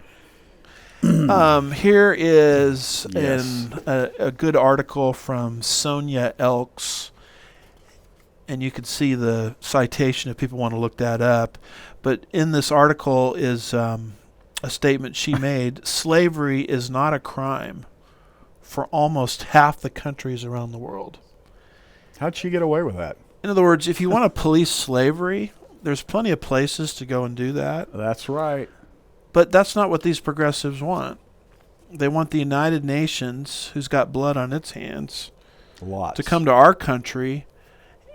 Here is Yes. a good article from Sonia Elks, and you can see the citation if people want to look that up. But in this article is a statement she made: slavery is not a crime for almost half the countries around the world. How'd she get away with that? In other words, if you want to police slavery, there's plenty of places to go and do that. That's right. But that's not what these progressives want. They want the United Nations, who's got blood on its hands, Lots. to come to our country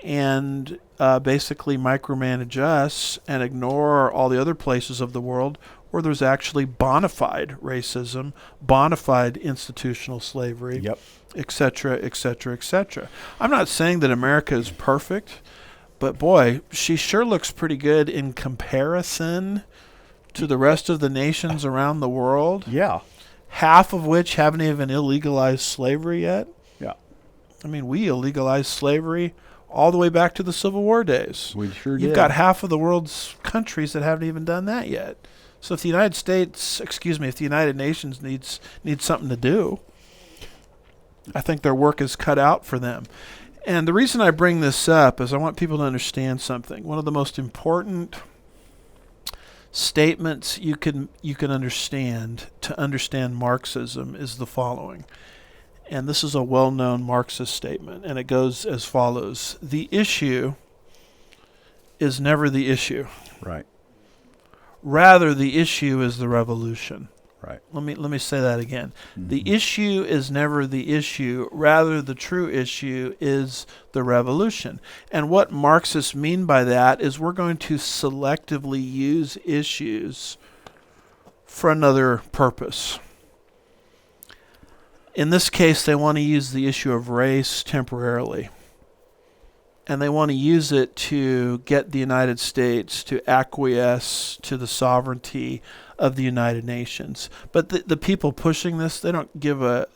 and basically micromanage us and ignore all the other places of the world where there's actually bona fide racism, bona fide institutional slavery, Yep. et cetera, et cetera, et cetera. I'm not saying that America is perfect, but boy, she sure looks pretty good in comparison to the rest of the nations around the world, Yeah. half of which haven't even illegalized slavery yet. Yeah. I mean, we illegalized slavery all the way back to the Civil War days. We sure You've did. got half of the world's countries that haven't even done that yet. So if the if the United Nations needs something to do, I think their work is cut out for them. And the reason I bring this up is I want people to understand something. One of the most important statements you can understand to understand Marxism is the following. And this is a well-known Marxist statement, and it goes as follows: the issue is never the issue. Right. Rather, the issue is the revolution. Right. Let me say that again. The issue is never the issue. Rather, the true issue is the revolution. And what Marxists mean by that is we're going to selectively use issues for another purpose. In this case, they want to use the issue of race temporarily. And they want to use it to get the United States to acquiesce to the sovereignty of the United Nations. But the people pushing this, they don't give a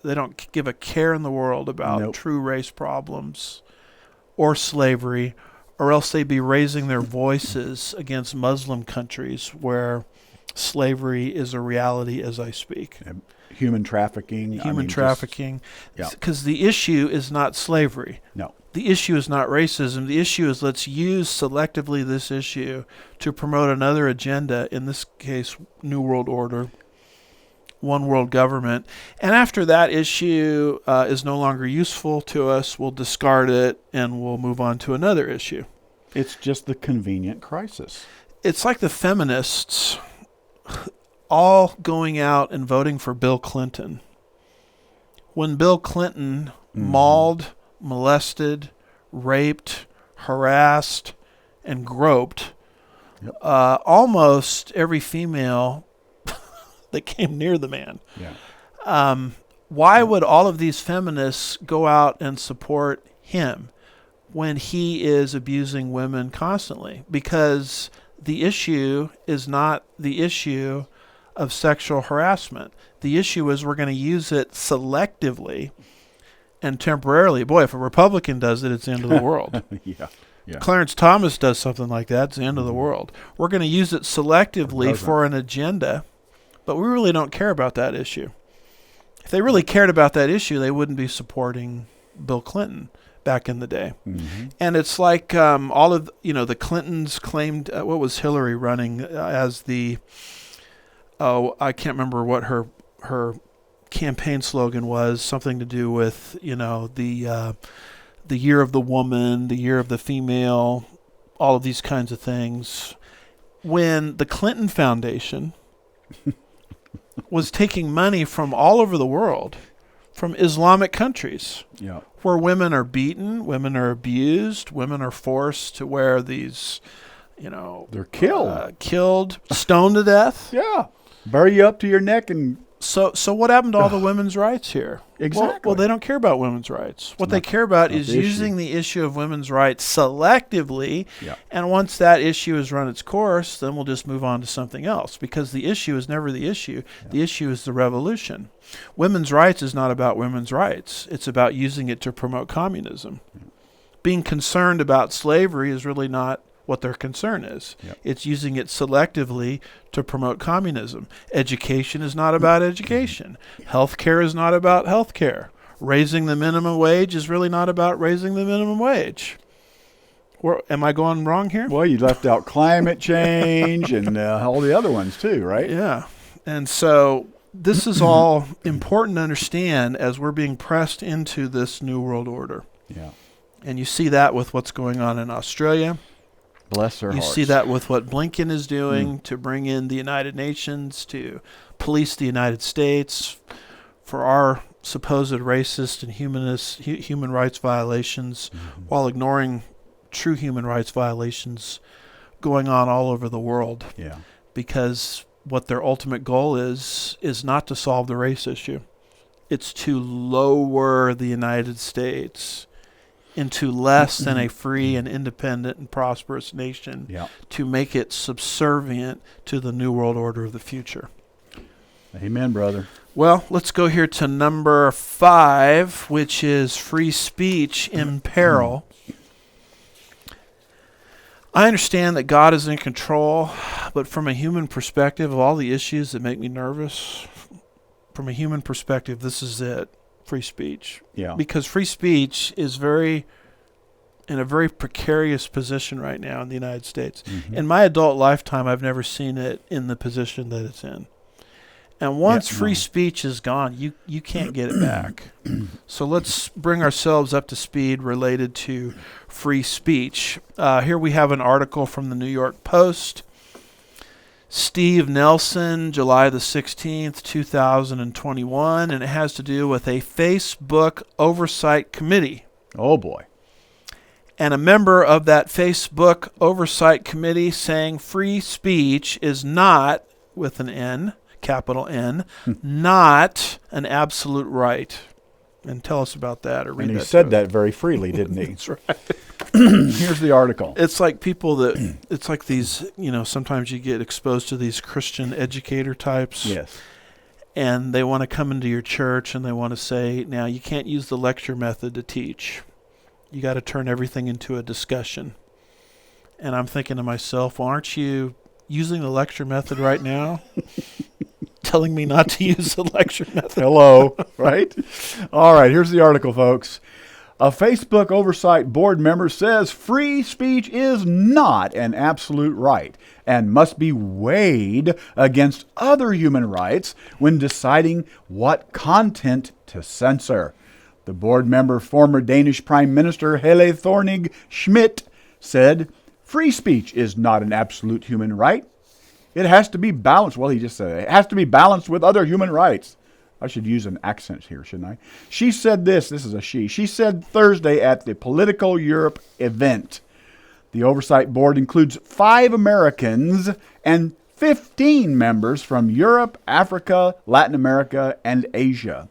care in the world about Nope. true race problems or slavery, or else they'd be raising their voices against Muslim countries where slavery is a reality as I speak. Human trafficking. Human trafficking. Yeah. Because the issue is not slavery. No. The issue is not racism. The issue is let's use selectively this issue to promote another agenda, in this case, New World Order, one world government. And after that issue is no longer useful to us, we'll discard it and we'll move on to another issue. It's just the convenient crisis. It's like the feminists all going out and voting for Bill Clinton. When Bill Clinton mauled, molested, raped, harassed, and groped almost every female that came near the man. Yeah. Why would all of these feminists go out and support him when he is abusing women constantly? Because the issue is not the issue of sexual harassment. The issue is we're going to use it selectively and temporarily. Boy, if a Republican does it, it's the end of the world. Yeah. Yeah. Clarence Thomas does something like that, it's the end of the world. We're going to use it selectively for an agenda, but we really don't care about that issue. If they really cared about that issue, they wouldn't be supporting Bill Clinton back in the day. And it's like all of the Clintons claimed, what was Hillary running as the, I can't remember what her campaign slogan was, something to do with, the year of the woman, the year of the female, all of these kinds of things. When the Clinton Foundation was taking money from all over the world, from Islamic countries, where women are beaten, women are abused, women are forced to wear these, they're killed, stoned to death. Yeah, bury you up to your neck and. So what happened to all the women's rights here? Exactly. Well, they don't care about women's rights. What they care about is using the issue of women's rights selectively, and once that issue has run its course, then we'll just move on to something else, because the issue is never the issue. The issue is the revolution. Women's rights is not about women's rights. It's about using it to promote communism. Being concerned about slavery is really not what their concern is. It's using it selectively to promote communism. Education is not about education. Healthcare is not about healthcare. Raising the minimum wage is really not about raising the minimum wage. Am I going wrong here? Well, you left out climate change and all the other ones too, right? Yeah. And so this is all important to understand as we're being pressed into this new world order. Yeah. And you see that with what's going on in Australia. Bless their hearts. You see that with what Blinken is doing to bring in the United Nations to police the United States for our supposed racist and human rights violations, while ignoring true human rights violations going on all over the world. Yeah. Because what their ultimate goal is not to solve the race issue. It's to lower the United States into less than a free and independent and prosperous nation, to make it subservient to the new world order of the future. Amen, brother. Well, let's go here to number 5, which is free speech in peril. I understand that God is in control, but from a human perspective, of all the issues that make me nervous, from a human perspective, this is it. Free speech. Yeah. Because free speech is in a very precarious position right now in the United States. In my adult lifetime, I've never seen it in the position that it's in. And once free speech is gone, you can't get it back. So let's bring ourselves up to speed related to free speech. Here we have an article from the New York Post. Steve Nelson, July the 16th, 2021, and it has to do with a Facebook oversight committee. Oh, boy. And a member of that Facebook oversight committee saying free speech is not, with an N, capital N, not an absolute right. And tell us about that, or read that. And he said that very freely, didn't he? That's right. Here's the article. It's like people that, it's like these, sometimes you get exposed to these Christian educator types. Yes. And they want to come into your church and they want to say, now you can't use the lecture method to teach. You got to turn everything into a discussion. And I'm thinking to myself, well, aren't you using the lecture method right now? Telling me not to use the lecture method. Hello, right? All right, here's the article, folks. A Facebook oversight board member says free speech is not an absolute right and must be weighed against other human rights when deciding what content to censor. The board member, former Danish Prime Minister Helle Thorning-Schmidt, said, free speech is not an absolute human right. It has to be balanced. Well, he just said it has to be balanced with other human rights. I should use an accent here, shouldn't I? She said this is a she. She said Thursday at the Political Europe event. The oversight board includes 5 Americans and 15 members from Europe, Africa, Latin America, and Asia.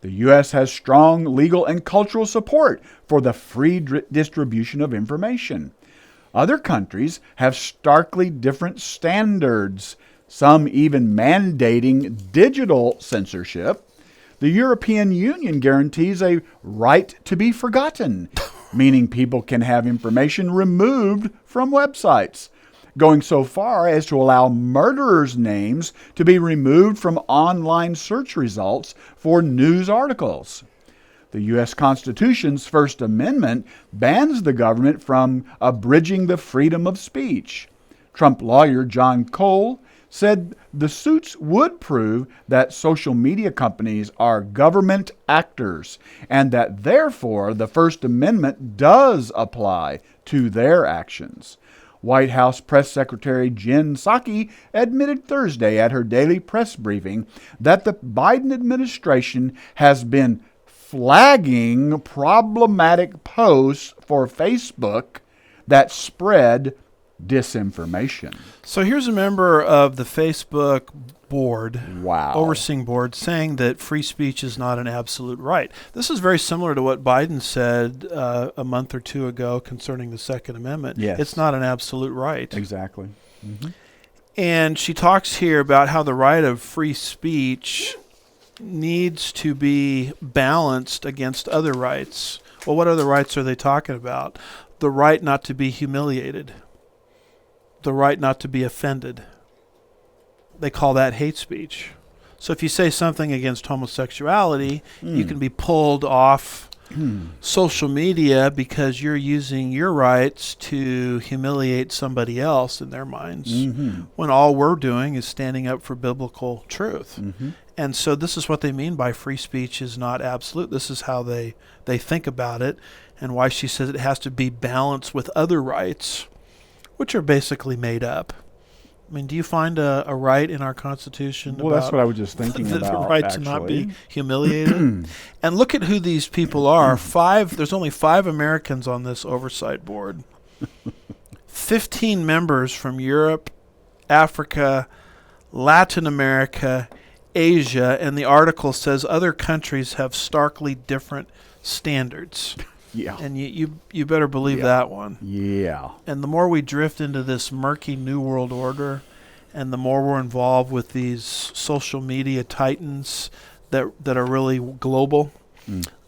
The U.S. has strong legal and cultural support for the free distribution of information. Other countries have starkly different standards, some even mandating digital censorship. The European Union guarantees a right to be forgotten meaning people can have information removed from websites, going so far as to allow murderers' names to be removed from online search results for news articles. The U.S. Constitution's First Amendment bans the government from abridging the freedom of speech. Trump lawyer John Cole said the suits would prove that social media companies are government actors and that therefore the First Amendment does apply to their actions. White House Press Secretary Jen Psaki admitted Thursday at her daily press briefing that the Biden administration has been flagging problematic posts for Facebook that spread disinformation. So here's a member of the Facebook board, Wow. overseeing board, saying that free speech is not an absolute right. This is very similar to what Biden said a month or two ago concerning the Second Amendment. Yes. It's not an absolute right. Exactly. Mm-hmm. And she talks here about how the right of free speech needs to be balanced against other rights. Well, what other rights are they talking about? The right not to be humiliated. The right not to be offended. They call that hate speech. So if you say something against homosexuality, you can be pulled off social media because you're using your rights to humiliate somebody else in their minds, when all we're doing is standing up for biblical truth. And so this is what they mean by free speech is not absolute. This is how they think about it, and why she says it has to be balanced with other rights, which are basically made up. I mean, do you find a right in our Constitution? Well, that's what I was just thinking about, the right to not be humiliated. And look at who these people are. There's only 5 Americans on this oversight board. 15 members from Europe, Africa, Latin America, Asia, and the article says other countries have starkly different standards. Yeah. And you better believe that one. Yeah. And the more we drift into this murky New World Order, and the more we're involved with these social media titans that are really global,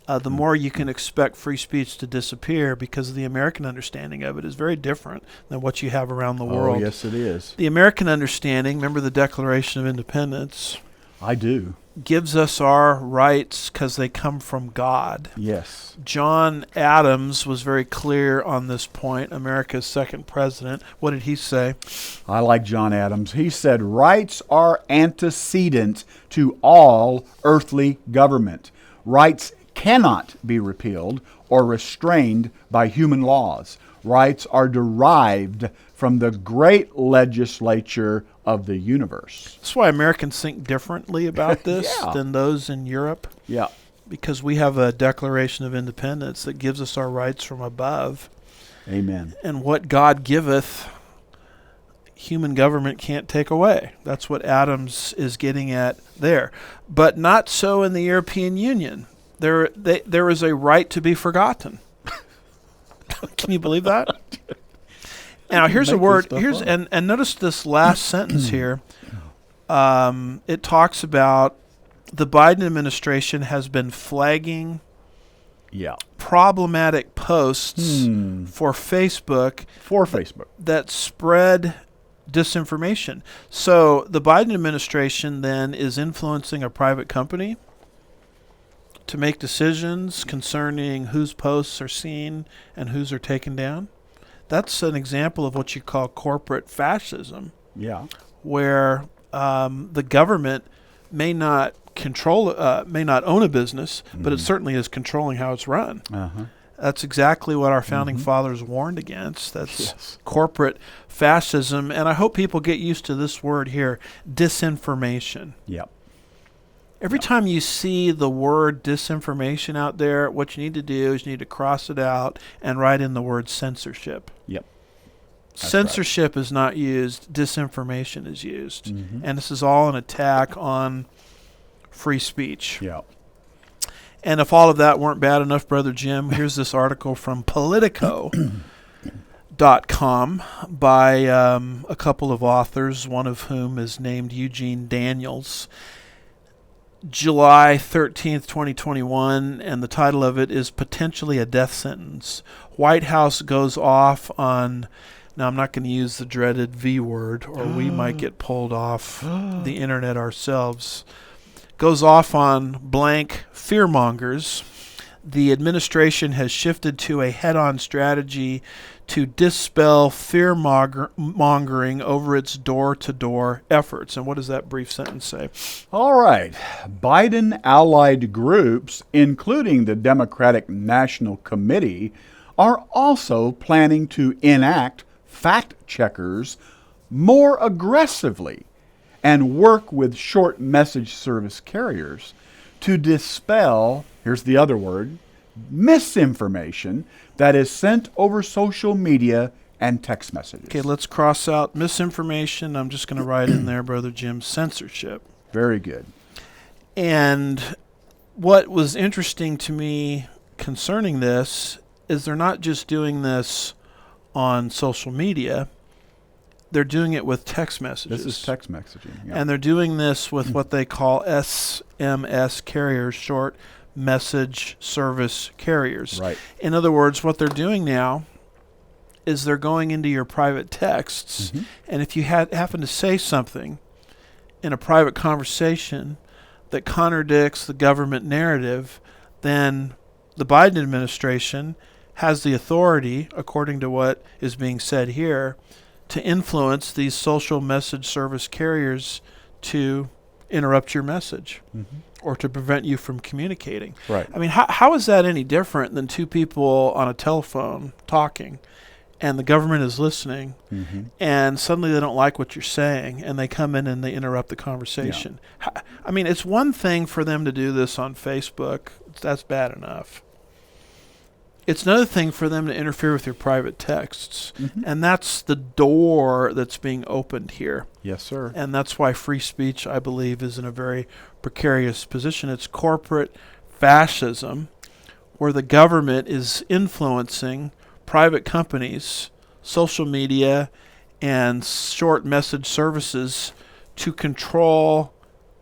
the more you can expect free speech to disappear, because the American understanding of it is very different than what you have around the world. Oh, yes, it is. The American understanding, remember the Declaration of Independence? I do. Gives us our rights because they come from God. Yes. John Adams was very clear on this point, America's second president. What did he say? I like John Adams. He said, rights are antecedent to all earthly government. Rights cannot be repealed or restrained by human laws. Rights are derived from the great legislature of the universe. That's why Americans think differently about this than those in Europe. Yeah. Because we have a Declaration of Independence that gives us our rights from above. Amen. And what God giveth, human government can't take away. That's what Adams is getting at there. But not so in the European Union. There is a right to be forgotten. Can you believe that? Now here's a word. And notice this last sentence here. It talks about the Biden administration has been flagging problematic posts for Facebook that spread disinformation. So the Biden administration then is influencing a private company to make decisions concerning whose posts are seen and whose are taken down. That's an example of what you call corporate fascism. Yeah. Where the government may not own a business, but it certainly is controlling how it's run. That's exactly what our founding fathers warned against. That's corporate fascism. And I hope people get used to this word here, disinformation. Yep. Every time you see the word disinformation out there, what you need to do is you need to cross it out and write in the word censorship. Yep. Censorship is not used, disinformation is used. And this is all an attack on free speech. Yeah. And if all of that weren't bad enough, Brother Jim, here's this article from Politico.com by a couple of authors, one of whom is named Eugene Daniels. July 13th, 2021, and the title of it is Potentially a Death Sentence. White House goes off on, now I'm not going to use the dreaded V word, or we might get pulled off the internet ourselves, goes off on blank fearmongers. The administration has shifted to a head-on strategy to dispel fear-mongering over its door-to-door efforts. And what does that brief sentence say? All right. Biden-allied groups, including the Democratic National Committee, are also planning to enact fact-checkers more aggressively and work with short message service carriers to dispel, here's the other word, misinformation that is sent over social media and text messages. Okay, let's cross out misinformation. I'm just going to write in there, Brother Jim, censorship. Very good. And what was interesting to me concerning this is they're not just doing this on social media. They're doing it with text messages. This is text messaging. Yeah. And they're doing this with what they call SMS carriers, short message service carriers. Right. In other words, what they're doing now is they're going into your private texts, and if you happen to say something in a private conversation that contradicts the government narrative, then the Biden administration has the authority, according to what is being said here, to influence these social message service carriers to interrupt your message or to prevent you from communicating. Right. I mean, how is that any different than two people on a telephone talking and the government is listening and suddenly they don't like what you're saying and they come in and they interrupt the conversation? Yeah. I mean, it's one thing for them to do this on Facebook. That's bad enough. It's another thing for them to interfere with your private texts. And that's the door that's being opened here. Yes, sir. And that's why free speech, I believe, is in a very precarious position. It's corporate fascism, where the government is influencing private companies, social media, and short message services to control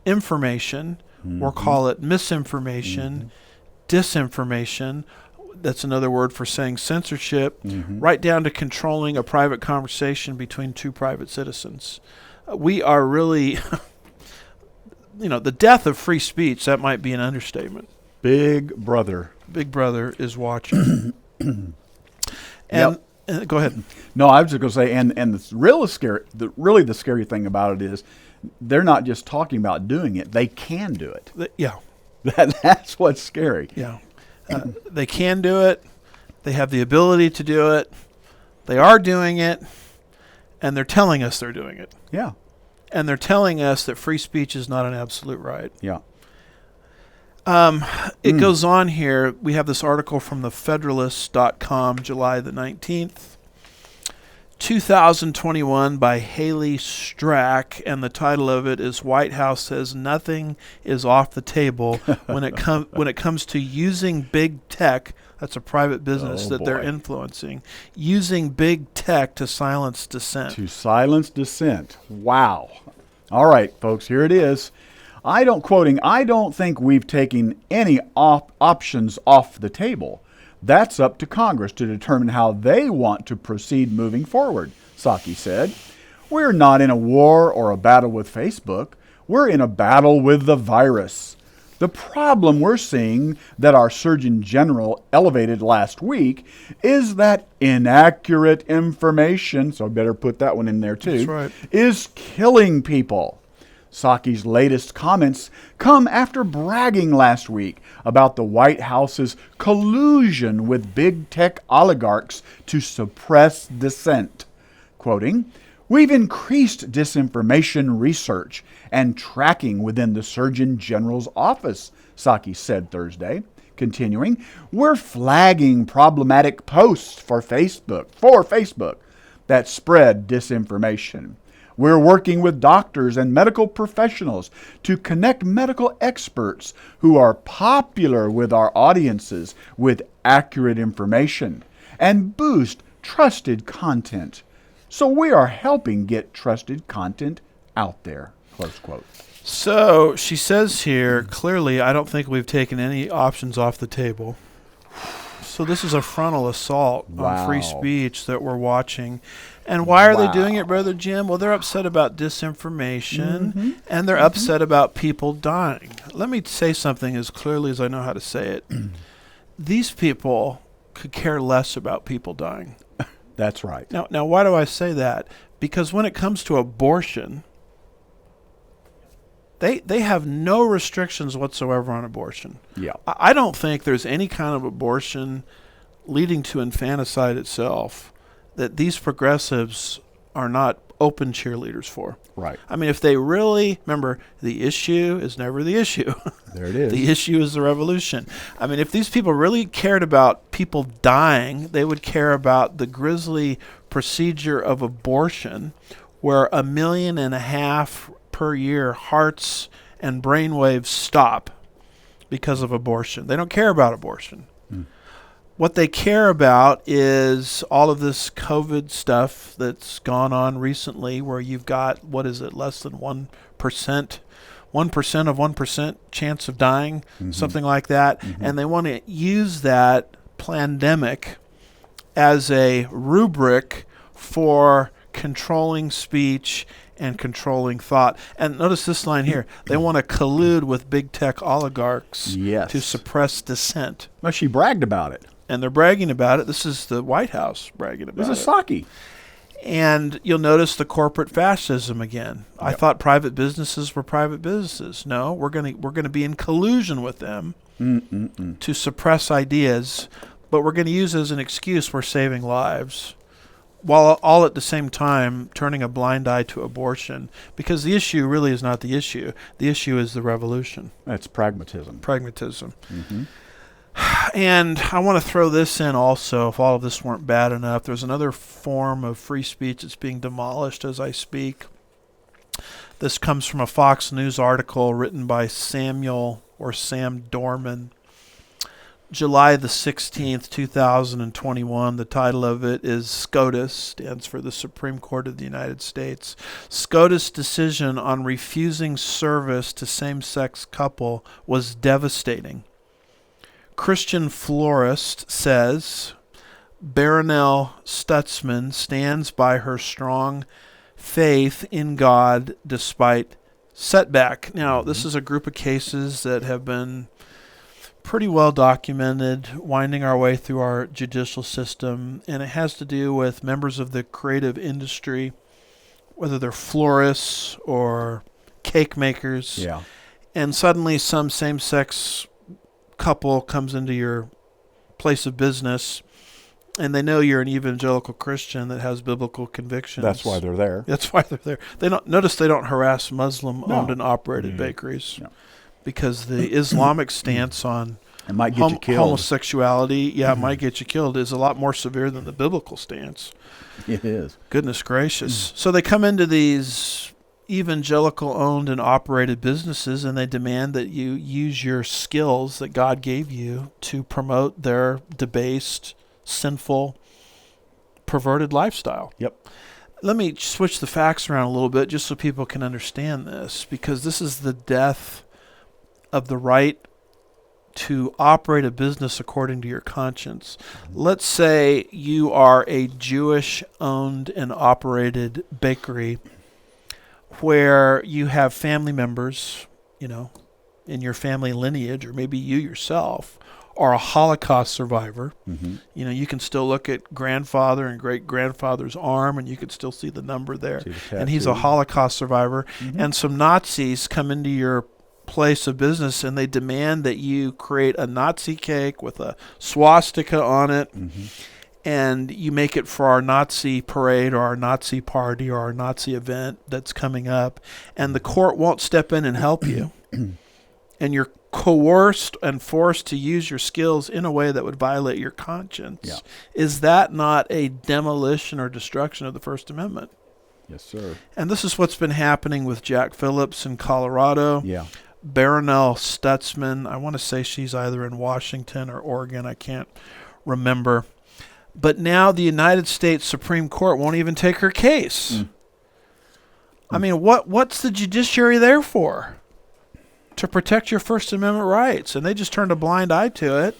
information, or call it misinformation, disinformation. That's another word for saying censorship, right down to controlling a private conversation between two private citizens. We are really, the death of free speech, that might be an understatement. Big brother. Big brother is watching. And go ahead. No, I was just going to say, and the really scary thing about it is they're not just talking about doing it, they can do it. Yeah. That's what's scary. Yeah. They can do it. They have the ability to do it. They are doing it. And they're telling us they're doing it. Yeah. And they're telling us that free speech is not an absolute right. Yeah. It goes on here. We have this article from thefederalist.com, July the 19th. 2021 by Haley Strack, and the title of it is White House Says Nothing is Off the Table when it comes to using big tech. That's a private business they're influencing, using big tech to silence dissent. To silence dissent. Wow. All right, folks, here it is. I don't think we've taken any options off the table. That's up to Congress to determine how they want to proceed moving forward, Psaki said. We're not in a war or a battle with Facebook. We're in a battle with the virus. The problem we're seeing that our Surgeon General elevated last week is that inaccurate information, so I better put that one in there too, That's right, is killing people. Psaki's latest comments come after bragging last week about the White House's collusion with big tech oligarchs to suppress dissent. Quoting, "We've increased disinformation research and tracking within the Surgeon General's office," Psaki said Thursday. Continuing, "We're flagging problematic posts for Facebook that spread disinformation. We're working with doctors and medical professionals to connect medical experts who are popular with our audiences with accurate information and boost trusted content. So we are helping get trusted content out there." close quote. So she says here, clearly, I don't think we've taken any options off the table. So this is a frontal assault on free speech that we're watching. And why are they doing it, Brother Jim? Well, they're upset about disinformation, and they're upset about people dying. Let me say something as clearly as I know how to say it. These people could care less about people dying. That's right. Now, why do I say that? Because when it comes to abortion, they have no restrictions whatsoever on abortion. Yeah. I don't think there's any kind of abortion leading to infanticide itself that these progressives are not open cheerleaders for. Right. I mean, if they really, remember, the issue is never the issue. There it is. The issue is the revolution. I mean, if these people really cared about people dying, they would care about the grisly procedure of abortion, where 1.5 million per year hearts and brain waves stop because of abortion. They don't care about abortion. What they care about is all of this COVID stuff that's gone on recently, where you've got, less than 1%, 1% of 1% chance of dying, something like that. And they want to use that pandemic as a rubric for controlling speech and controlling thought. And notice this line here. They want to collude with big tech oligarchs to suppress dissent. Well, she bragged about it. And they're bragging about it. This is the White House bragging about it. This is Psaki. And you'll notice the corporate fascism again. Yep. I thought private businesses were private businesses. No, we're gonna be in collusion with them to suppress ideas, but we're going to use as an excuse we're saving lives, while all at the same time turning a blind eye to abortion, because the issue really is not the issue. The issue is the revolution. That's pragmatism. Pragmatism. And I want to throw this in also, if all of this weren't bad enough. There's another form of free speech that's being demolished as I speak. This comes from a Fox News article written by Sam Dorman, July the 16th, 2021. The title of it is SCOTUS, stands for the Supreme Court of the United States. SCOTUS' decision on refusing service to same-sex couple was devastating. Christian florist says Baronelle Stutzman stands by her strong faith in God despite setback. Now, this is a group of cases that have been pretty well documented, winding our way through our judicial system, and it has to do with members of the creative industry, whether they're florists or cake makers. Yeah. And suddenly some same-sex couple comes into your place of business, and they know you're an evangelical Christian that has biblical convictions. That's why they're there. That's why they're there. They don't harass Muslim-owned and operated bakeries, because the Islamic stance on it might get you killed. Homosexuality, might get you killed, is a lot more severe than the biblical stance. It is. Goodness gracious. So they come into these evangelical-owned and operated businesses, and they demand that you use your skills that God gave you to promote their debased, sinful, perverted lifestyle. Yep. Let me switch the facts around a little bit just so people can understand this, because this is the death of the right to operate a business according to your conscience. Let's say you are a Jewish-owned and operated bakery where you have family members, in your family lineage, or maybe you yourself are a Holocaust survivor. You can still look at grandfather and great-grandfather's arm, and you can still see the number there. And he's a Holocaust survivor. And some Nazis come into your place of business, and they demand that you create a Nazi cake with a swastika on it, and you make it for our Nazi parade or our Nazi party or our Nazi event that's coming up, and the court won't step in and help you, and you're coerced and forced to use your skills in a way that would violate your conscience. Yeah. Is that not a demolition or destruction of the First Amendment? Yes, sir. And this is what's been happening with Jack Phillips in Colorado. Yeah. Baronelle Stutzman, I want to say she's either in Washington or Oregon, I can't remember. But now the United States Supreme Court won't even take her case. I mean, what's the judiciary there for? To protect your First Amendment rights. And they just turned a blind eye to it.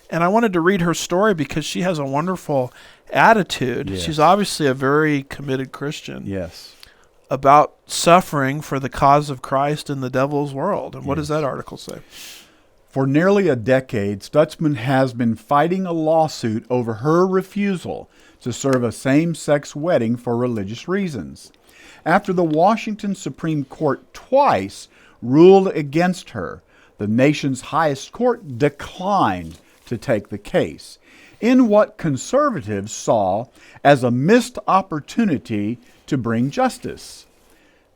And I wanted to read her story because she has a wonderful attitude. Yes. She's obviously a very committed Christian. Yes. About suffering for the cause of Christ in the devil's world. And what does that article say? For nearly a decade, Stutzman has been fighting a lawsuit over her refusal to serve a same-sex wedding for religious reasons. After the Washington Supreme Court twice ruled against her, the nation's highest court declined to take the case, in what conservatives saw as a missed opportunity to bring justice.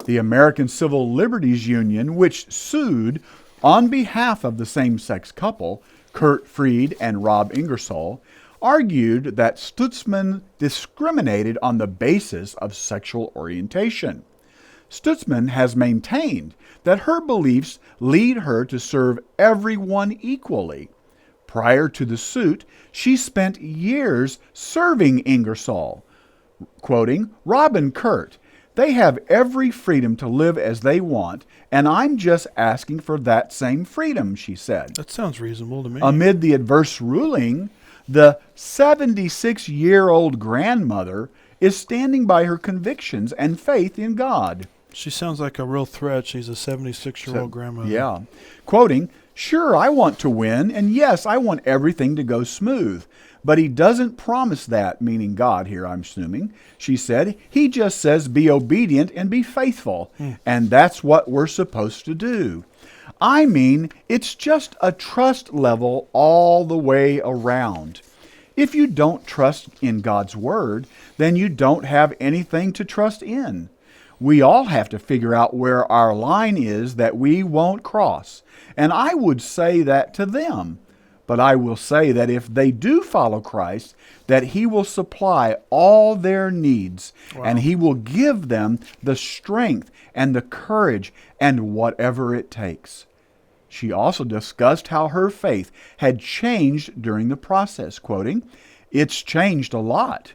The American Civil Liberties Union, which sued on behalf of the same-sex couple, Kurt Fried and Rob Ingersoll, argued that Stutzman discriminated on the basis of sexual orientation. Stutzman has maintained that her beliefs lead her to serve everyone equally. Prior to the suit, she spent years serving Ingersoll. Quoting, "Rob and Kurt, they have every freedom to live as they want, and I'm just asking for that same freedom," she said. That sounds reasonable to me. Amid the adverse ruling, the 76-year-old grandmother is standing by her convictions and faith in God. She sounds like a real threat. She's a 76-year-old grandmother. Yeah. Quoting, "Sure, I want to win, and yes, I want everything to go smooth. But he doesn't promise that," meaning God here, I'm assuming. She said, "He just says be obedient and be faithful, and that's what we're supposed to do. I mean, it's just a trust level all the way around. If you don't trust in God's word, then you don't have anything to trust in. We all have to figure out where our line is that we won't cross. And I would say that to them. But I will say that if they do follow Christ, that he will supply all their needs, and he will give them the strength and the courage and whatever it takes." She also discussed how her faith had changed during the process, quoting, "It's changed a lot.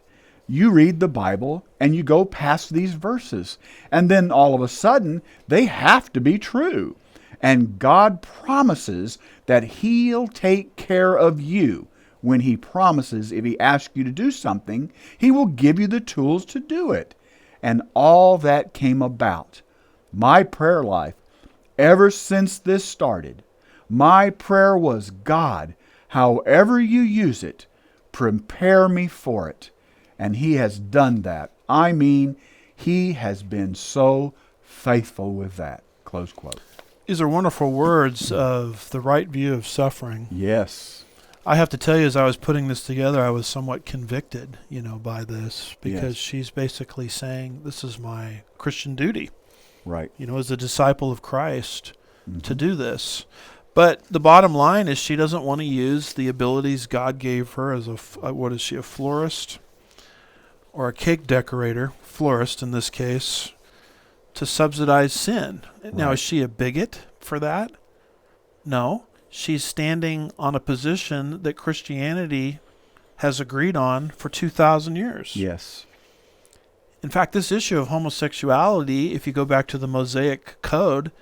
You read the Bible and you go past these verses, and then all of a sudden they have to be true. And God promises that he'll take care of you when he promises if he asks you to do something, he will give you the tools to do it. And all that came about. My prayer life, ever since this started, my prayer was, God, however you use it, prepare me for it. And he has done that. I mean, he has been so faithful with that." Close quote. These are wonderful words of the right view of suffering. Yes. I have to tell you, as I was putting this together, I was somewhat convicted, by this, because Yes. she's basically saying, this is my Christian duty, Right. as a disciple of Christ, to do this. But the bottom line is she doesn't want to use the abilities God gave her as a florist or a cake decorator, florist in this case, to subsidize sin. Now, Right. is she a bigot for that? No. She's standing on a position that Christianity has agreed on for 2,000 years. Yes. In fact, this issue of homosexuality, if you go back to the Mosaic Code,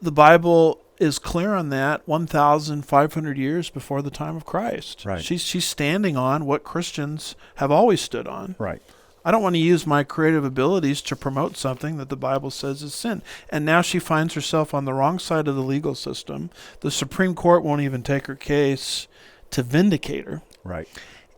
the Bible is clear on that 1,500 years before the time of Christ. Right. She's standing on what Christians have always stood on. Right. I don't want to use my creative abilities to promote something that the Bible says is sin. And now she finds herself on the wrong side of the legal system. The Supreme Court won't even take her case to vindicate her. Right.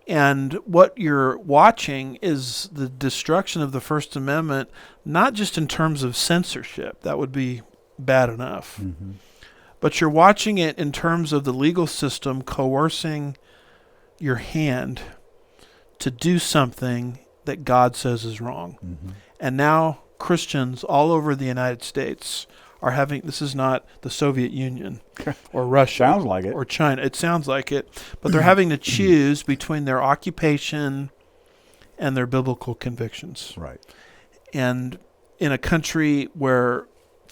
And what you're watching is the destruction of the First Amendment, not just in terms of censorship. That would be bad enough. Mm-hmm. But you're watching it in terms of the legal system coercing your hand to do something that God says is wrong. Mm-hmm. And now Christians all over the United States are having, this is not the Soviet Union or Russia. Sounds like it. Or China. It sounds like it. But they're having to choose between their occupation and their biblical convictions. Right. And in a country where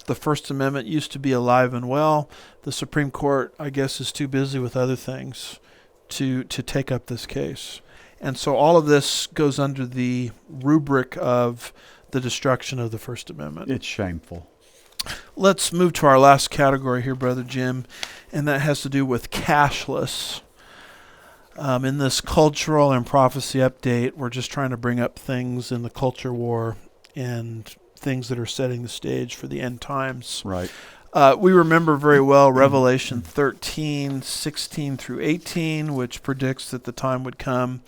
the First Amendment used to be alive and well, the Supreme Court, I guess, is too busy with other things to take up this case. And so all of this goes under the rubric of the destruction of the First Amendment. It's shameful. Let's move to our last category here, Brother Jim, and that has to do with cashless. In this cultural and prophecy update, we're just trying to bring up things in the culture war and things that are setting the stage for the end times. Right. We remember very well Revelation 13, 16 through 18, which predicts that the time would come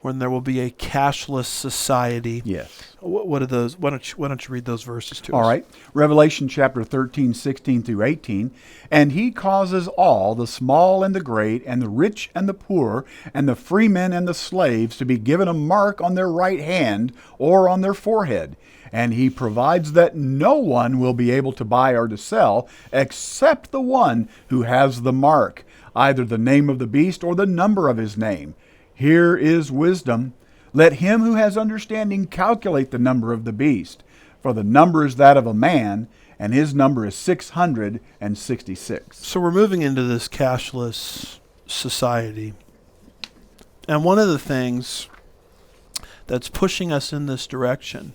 when there will be a cashless society. Yes. What are those? Why don't you read those verses to us? All right. Revelation chapter 13, 16 through 18. And he causes all, the small and the great, and the rich and the poor, and the free men and the slaves, to be given a mark on their right hand or on their forehead. And he provides that no one will be able to buy or to sell except the one who has the mark, either the name of the beast or the number of his name. Here is wisdom. Let him who has understanding calculate the number of the beast, for the number is that of a man, and his number is 666. So we're moving into this cashless society. And one of the things that's pushing us in this direction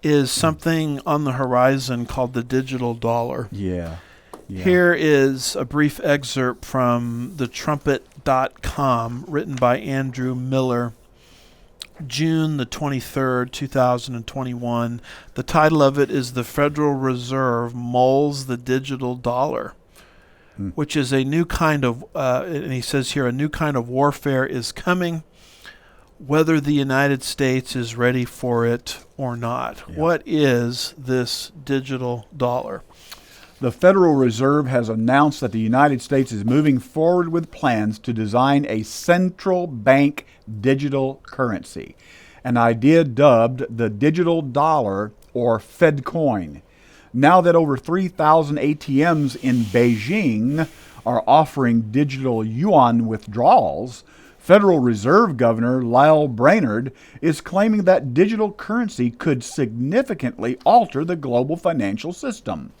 is something on the horizon called the digital dollar. Yeah. Here is a brief excerpt from thetrumpet.com, written by Andrew Miller, June the 23rd, 2021. The title of it is "The Federal Reserve Mulls the Digital Dollar," which is a new kind of, and he says here, a new kind of warfare is coming, whether the United States is ready for it or not. Yeah. What is this digital dollar? The Federal Reserve has announced that the United States is moving forward with plans to design a central bank digital currency, an idea dubbed the digital dollar or Fed coin. Now that over 3,000 ATMs in Beijing are offering digital yuan withdrawals, Federal Reserve Governor Lyle Brainerd is claiming that digital currency could significantly alter the global financial system.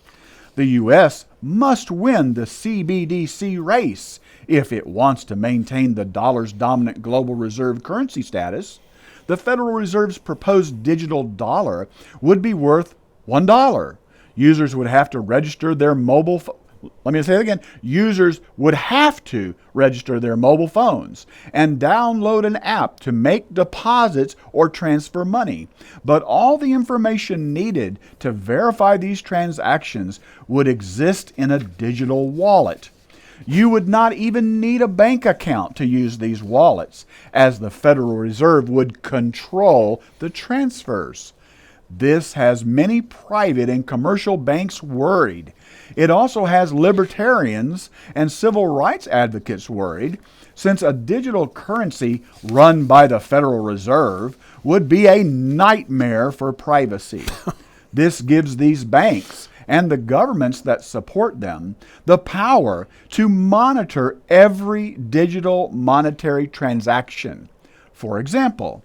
The U.S. must win the CBDC race if it wants to maintain the dollar's dominant global reserve currency status. The Federal Reserve's proposed digital dollar would be worth $1. Users would have to register their mobile Let me say it again. Users would have to register their mobile phones and download an app to make deposits or transfer money. But all the information needed to verify these transactions would exist in a digital wallet. You would not even need a bank account to use these wallets, as the Federal Reserve would control the transfers. This has many private and commercial banks worried. It also has libertarians and civil rights advocates worried, since a digital currency run by the Federal Reserve would be a nightmare for privacy. This gives these banks and the governments that support them the power to monitor every digital monetary transaction. For example,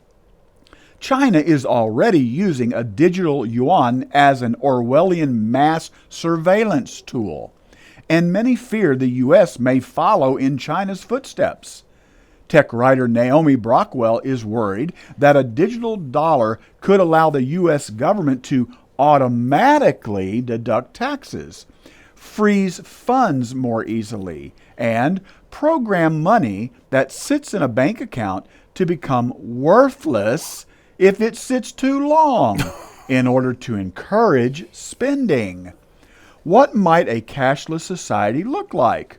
China is already using a digital yuan as an Orwellian mass surveillance tool, and many fear the U.S. may follow in China's footsteps. Tech writer Naomi Brockwell is worried that a digital dollar could allow the U.S. government to automatically deduct taxes, freeze funds more easily, and program money that sits in a bank account to become worthless if it sits too long in order to encourage spending. What might a cashless society look like?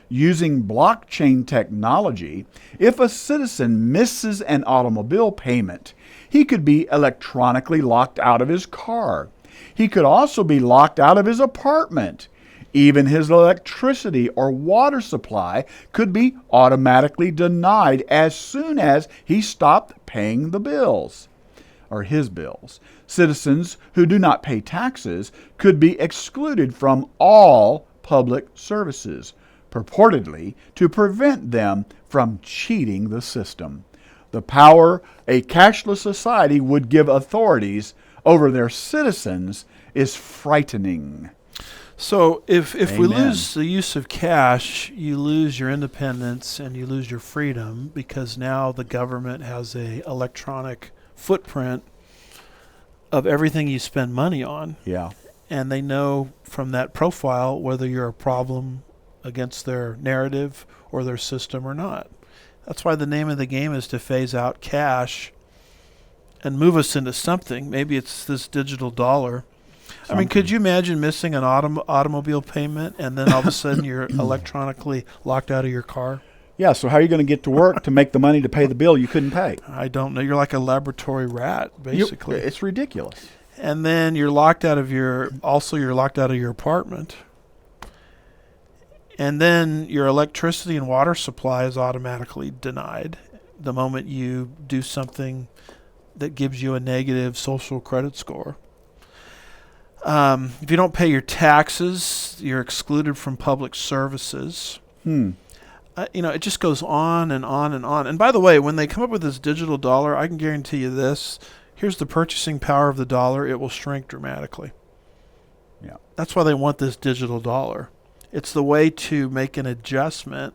Using blockchain technology, if a citizen misses an automobile payment, he could be electronically locked out of his car. He could also be locked out of his apartment. Even his electricity or water supply could be automatically denied as soon as he stopped paying the bills, or his bills. Citizens who do not pay taxes could be excluded from all public services, purportedly to prevent them from cheating the system. The power a cashless society would give authorities over their citizens is frightening. So if we lose the use of cash, you lose your independence and you lose your freedom, because now the government has a electronic footprint of everything you spend money on. Yeah. And they know from that profile whether you're a problem against their narrative or their system or not. That's why the name of the game is to phase out cash and move us into something. Maybe it's this digital dollar. I mean, could you imagine missing an automobile payment and then all of a sudden you're electronically locked out of your car? Yeah, so how are you going to get to work to make the money to pay the bill you couldn't pay? I don't know. You're like a laboratory rat, basically. It's ridiculous. And then you're locked out of your apartment. And then your electricity and water supply is automatically denied the moment you do something that gives you a negative social credit score. If you don't pay your taxes, you're excluded from public services. It just goes on and on and on. And by the way, when they come up with this digital dollar, I can guarantee you this. Here's the purchasing power of the dollar. It will shrink dramatically. Yeah. That's why they want this digital dollar. It's the way to make an adjustment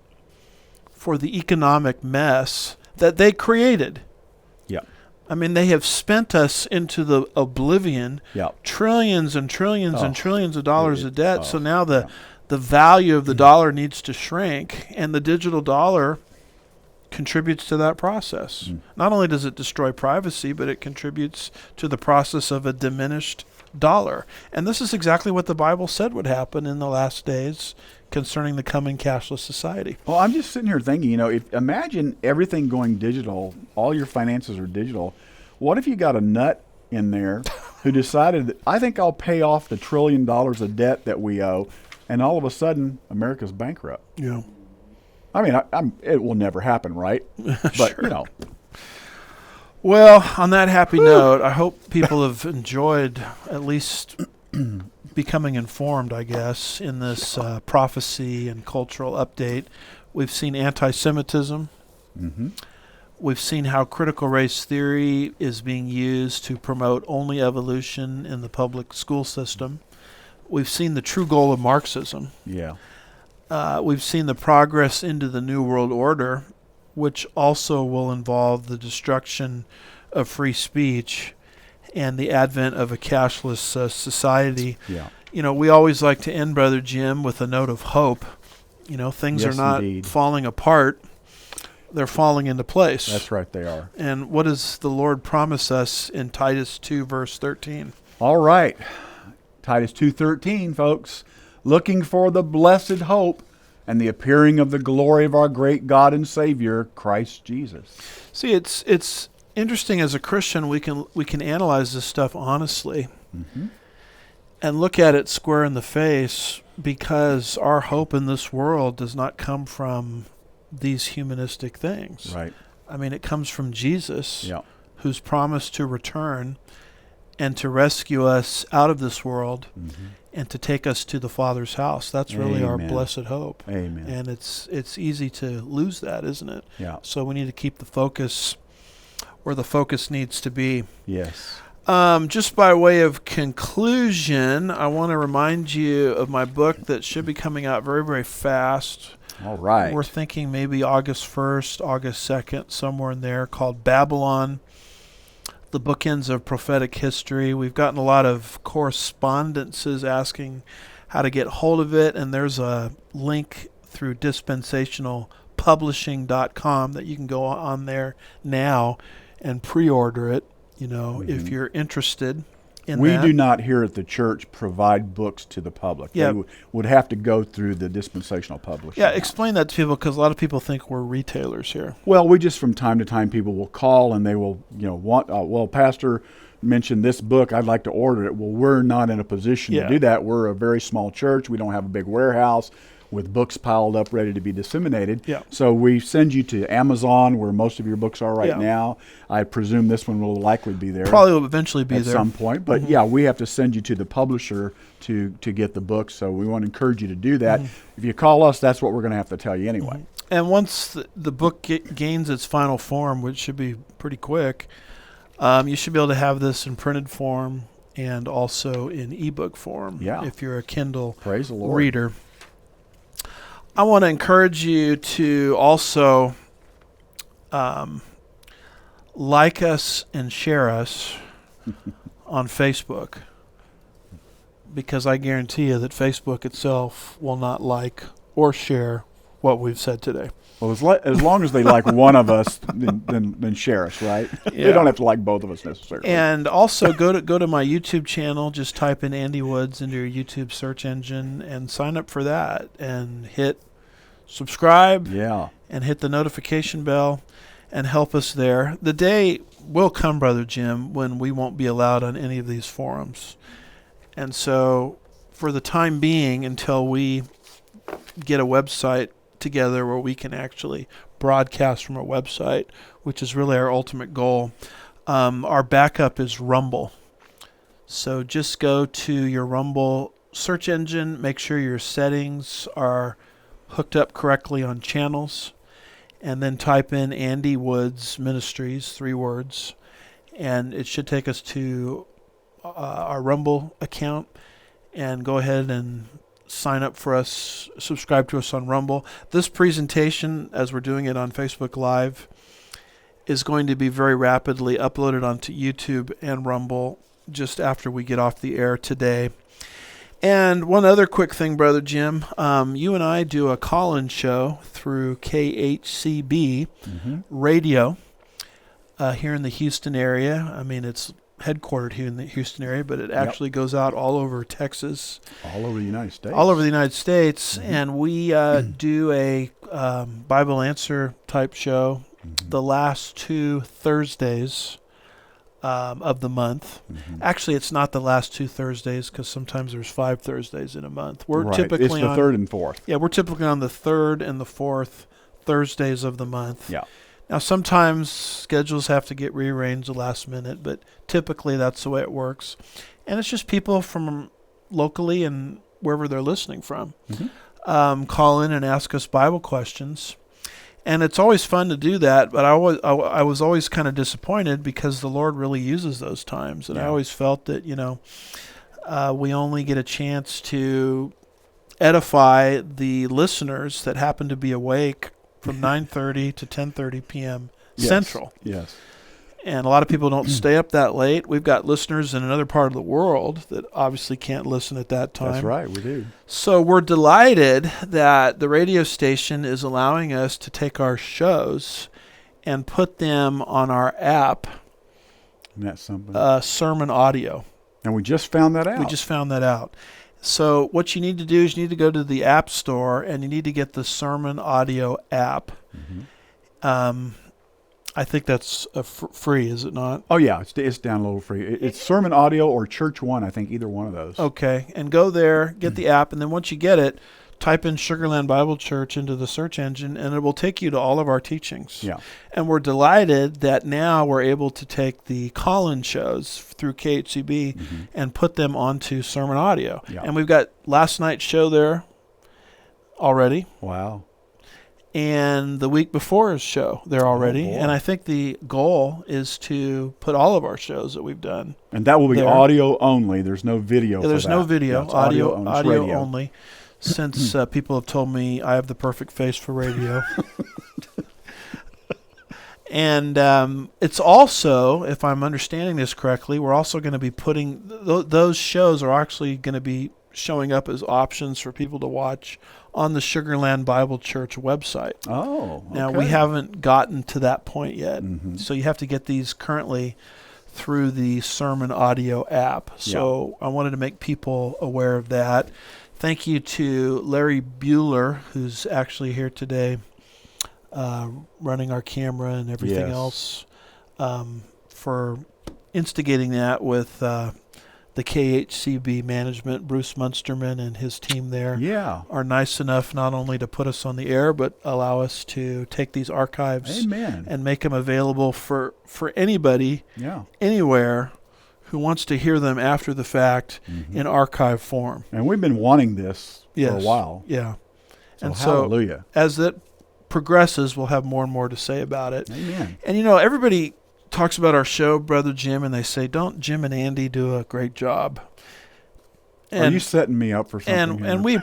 for the economic mess that they created. Yeah. I mean, they have spent us into the oblivion, trillions and trillions and trillions of dollars of debt. So now the value of the dollar needs to shrink, and the digital dollar contributes to that process. Not only does it destroy privacy, but it contributes to the process of a diminished dollar. And this is exactly what the Bible said would happen in the last days concerning the coming cashless society. Well, I'm just sitting here thinking, imagine everything going digital, all your finances are digital. What if you got a nut in there who decided that I think I'll pay off the $1 trillion of debt that we owe, and all of a sudden America's bankrupt? Yeah. I mean, it will never happen, right? But, sure. Well, on that happy note, I hope people have enjoyed at least becoming informed, I guess, in this prophecy and cultural update. We've seen anti-Semitism. We've seen how critical race theory is being used to promote only evolution in the public school system. We've seen the true goal of Marxism. Yeah. We've seen the progress into the New World Order, which also will involve the destruction of free speech and the advent of a cashless society. Yeah. We always like to end, Brother Jim, with a note of hope. Things Yes, are not indeed. falling apart. They're falling into place. That's right, they are. And what does the Lord promise us in Titus 2, verse 13? All right. Titus 2:13, folks. Looking for the blessed hope and the appearing of the glory of our great God and Savior, Christ Jesus. See, it's interesting as a Christian we can analyze this stuff honestly and look at it square in the face, because our hope in this world does not come from these humanistic things. Right. I mean, it comes from Jesus, Yeah. who's promised to return and to rescue us out of this world and to take us to the Father's house. That's really our Amen. blessed hope. Amen. And it's easy to lose that, isn't it? Yeah. So we need to keep the focus where the focus needs to be. Yes. Just by way of conclusion, I want to remind you of my book that should be coming out very, very fast. All right. We're thinking maybe August 1st, August 2nd, somewhere in there, called Babylon, the Bookends of Prophetic History. We've gotten a lot of correspondences asking how to get hold of it, and there's a link through dispensationalpublishing.com that you can go on there now and pre-order it, if you're interested in We that. do not here at the church provide books to the public. Yeah. They would have to go through the dispensational publishing. Yeah, explain that to people, because a lot of people think we're retailers here. Well, we just from time to time people will call and they will, want, Pastor mentioned this book, I'd like to order it. Well, we're not in a position to do that. We're a very small church. We don't have a big warehouse with books piled up ready to be disseminated. Yeah. So we send you to Amazon, where most of your books are right Yeah. now. I presume this one will likely be there. Probably will eventually be at there. some point. But yeah, we have to send you to the publisher to get the book. So we want to encourage you to do that. If you call us, that's what we're going to have to tell you anyway. And once the book gains its final form, which should be pretty quick, you should be able to have this in printed form and also in ebook form. Yeah. If you're a Kindle Praise the Lord. reader. I want to encourage you to also like us and share us on Facebook, because I guarantee you that Facebook itself will not like or share what we've said today. Well, as long as they like one of us, then share us, right? Yeah. They don't have to like both of us necessarily. And also go to my YouTube channel. Just type in Andy Woods into your YouTube search engine and sign up for that, and hit subscribe. Yeah. And hit the notification bell, and help us there. The day will come, Brother Jim, when we won't be allowed on any of these forums. And so for the time being, until we get a website together where we can actually broadcast from a website, which is really our ultimate goal, our backup is Rumble. So just go to your Rumble search engine, make sure your settings are hooked up correctly on channels, and then type in Andy Woods Ministries, 3 words, and it should take us to our Rumble account, and go ahead and sign up for us, subscribe to us on Rumble. This presentation, as we're doing it on Facebook Live, is going to be very rapidly uploaded onto YouTube and Rumble just after we get off the air today. And one other quick thing, Brother Jim, you and I do a call-in show through KHCB radio here in the Houston area. I mean, it's headquartered here in the Houston area, but it actually goes out all over Texas. All over the United States. All over the United States. And we do a Bible Answer type show the last 2 Thursdays of the month. Actually, it's not the last 2 Thursdays, because sometimes there's 5 Thursdays in a month. We're typically it's the 3rd and 4th. Yeah, we're typically on the 3rd and the 4th Thursdays of the month. Yeah. Now, sometimes schedules have to get rearranged the last minute, but typically that's the way it works. And it's just people from locally and wherever they're listening from call in and ask us Bible questions. And it's always fun to do that, but I was always kind of disappointed, because the Lord really uses those times. And I always felt that, we only get a chance to edify the listeners that happen to be awake from 9:30 to 10:30 p.m. Central. Yes. And a lot of people don't stay up that late. We've got listeners in another part of the world that obviously can't listen at that time. That's right, we do. So we're delighted that the radio station is allowing us to take our shows and put them on our app, And that's something. Sermon Audio. And we just found that out. We just found that out. So what you need to do is you need to go to the App Store, and you need to get the Sermon Audio app. I think that's free, is it not? Oh, yeah, it's download free. It's Sermon Audio or Church One, I think, either one of those. Okay, and go there, get the app, and then once you get it, type in Sugarland Bible Church into the search engine, and it will take you to all of our teachings. Yeah. And we're delighted that now we're able to take the call-in shows through KHCB and put them onto Sermon Audio. Yeah. And we've got last night's show there already. Wow. And the week before's show there already. boy. And I think the goal is to put all of our shows that we've done. And that will be there. audio only. There's no video. Yeah, there's for no that. video, Yeah, it's audio It's audio radio. only. Since people have told me I have the perfect face for radio. And it's also, if I'm understanding this correctly, we're also going to be putting those shows are actually going to be showing up as options for people to watch on the Sugarland Bible Church website. Oh, okay. Now, we haven't gotten to that point yet. So you have to get these currently through the Sermon Audio app. So I wanted to make people aware of that. Thank you to Larry Bueller, who's actually here today, running our camera and everything else, for instigating that with the KHCB management. Bruce Munsterman and his team there are nice enough not only to put us on the air, but allow us to take these archives and make them available for anybody, anywhere, who wants to hear them after the fact in archive form. And we've been wanting this for a while. Yeah. So and hallelujah. So as it progresses, we'll have more and more to say about it. Amen. And everybody talks about our show, Brother Jim, and they say, don't Jim and Andy do a great job? And, are you setting me up for something and we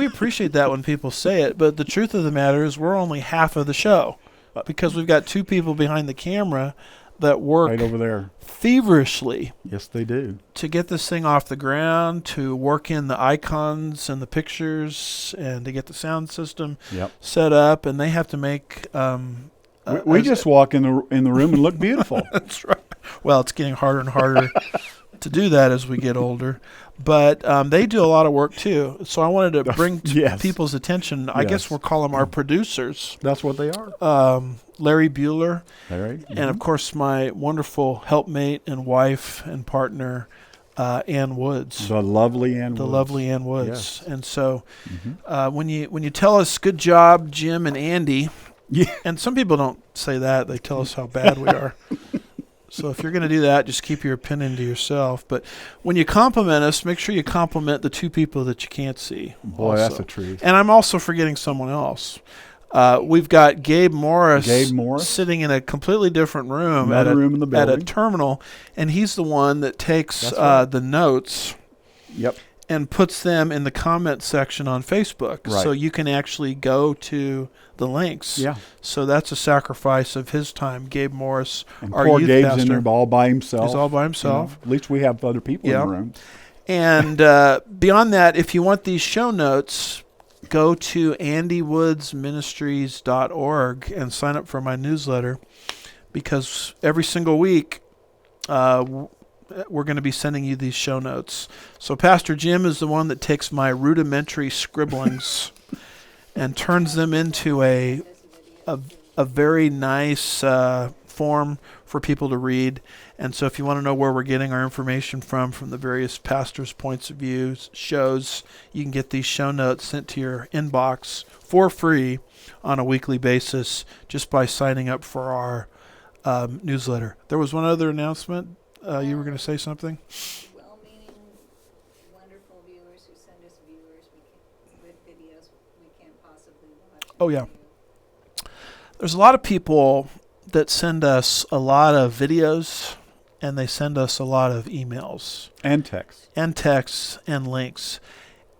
appreciate that when people say it, but the truth of the matter is we're only half of the show, because we've got 2 people behind the camera that work Right over there. feverishly Yes, they do. to get this thing off the ground, to work in the icons and the pictures, and to get the sound system Yep. set up. And they have to make. We just walk in the room and look beautiful. That's right. Well, it's getting harder and harder to do that as we get older. But they do a lot of work too. So I wanted to bring Yes. people's attention. I guess Yes. we'll call them our producers. That's what they are. Larry Bueller, Larry. and of course my wonderful helpmate and wife and partner, Ann Woods. The lovely Ann Woods. The lovely Ann Woods. Yes. And so when you tell us good job, Jim and Andy, Yeah. and some people don't say that, they tell us how bad we are. So if you're going to do that, just keep your opinion to yourself. But when you compliment us, make sure you compliment the two people that you can't see. Boy, also. that's a treat. And I'm also forgetting someone else. We've got Gabe Morris, sitting in a completely different room, Another room in the at a building. terminal, and he's the one that takes That's right. the notes Yep. and puts them in the comment section on Facebook. Right. So you can actually go to the links. Yeah. So that's a sacrifice of his time. Gabe Morris, And our poor youth Gabe's pastor, in there all by himself. He's all by himself. You know, at least we have other people in the room. And beyond that, if you want these show notes, go to andywoodsministries.org and sign up for my newsletter, because every single week we're going to be sending you these show notes. So Pastor Jim is the one that takes my rudimentary scribblings and turns them into a very nice form for people to read. And so if you want to know where we're getting our information from the various pastors' points of view shows, you can get these show notes sent to your inbox for free on a weekly basis just by signing up for our newsletter. There was one other announcement. You were going to say something? Well-meaning, wonderful viewers who send us viewers with videos we can't possibly watch. Oh, yeah. There's a lot of people that send us a lot of videos, and they send us a lot of emails. And texts. And texts and links.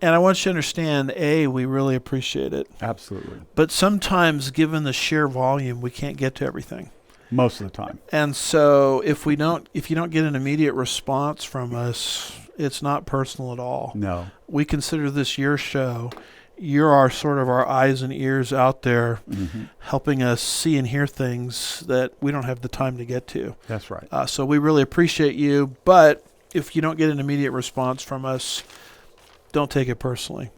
And I want you to understand, we really appreciate it. Absolutely. But sometimes, given the sheer volume, we can't get to everything. Most of the time. And so if you don't get an immediate response from us, it's not personal at all. No. We consider this your show. You're our sort of our eyes and ears out there, helping us see and hear things that we don't have the time to get to. That's right. So we really appreciate you. But if you don't get an immediate response from us, don't take it personally.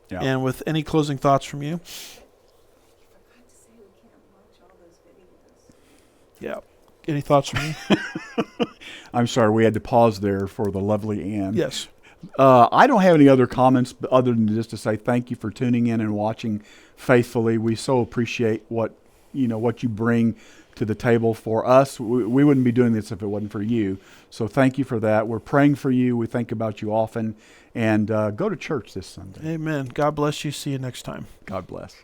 Yeah. And with any closing thoughts from you? I forgot to say we can't watch all those videos. Yeah. Any thoughts from you? I'm sorry, we had to pause there for the lovely Ann. Yes. I don't have any other comments other than just to say thank you for tuning in and watching faithfully. We so appreciate what you bring to the table for us. We wouldn't be doing this if it wasn't for you. So thank you for that. We're praying for you. We think about you often. And go to church this Sunday. Amen. God bless you. See you next time. God bless.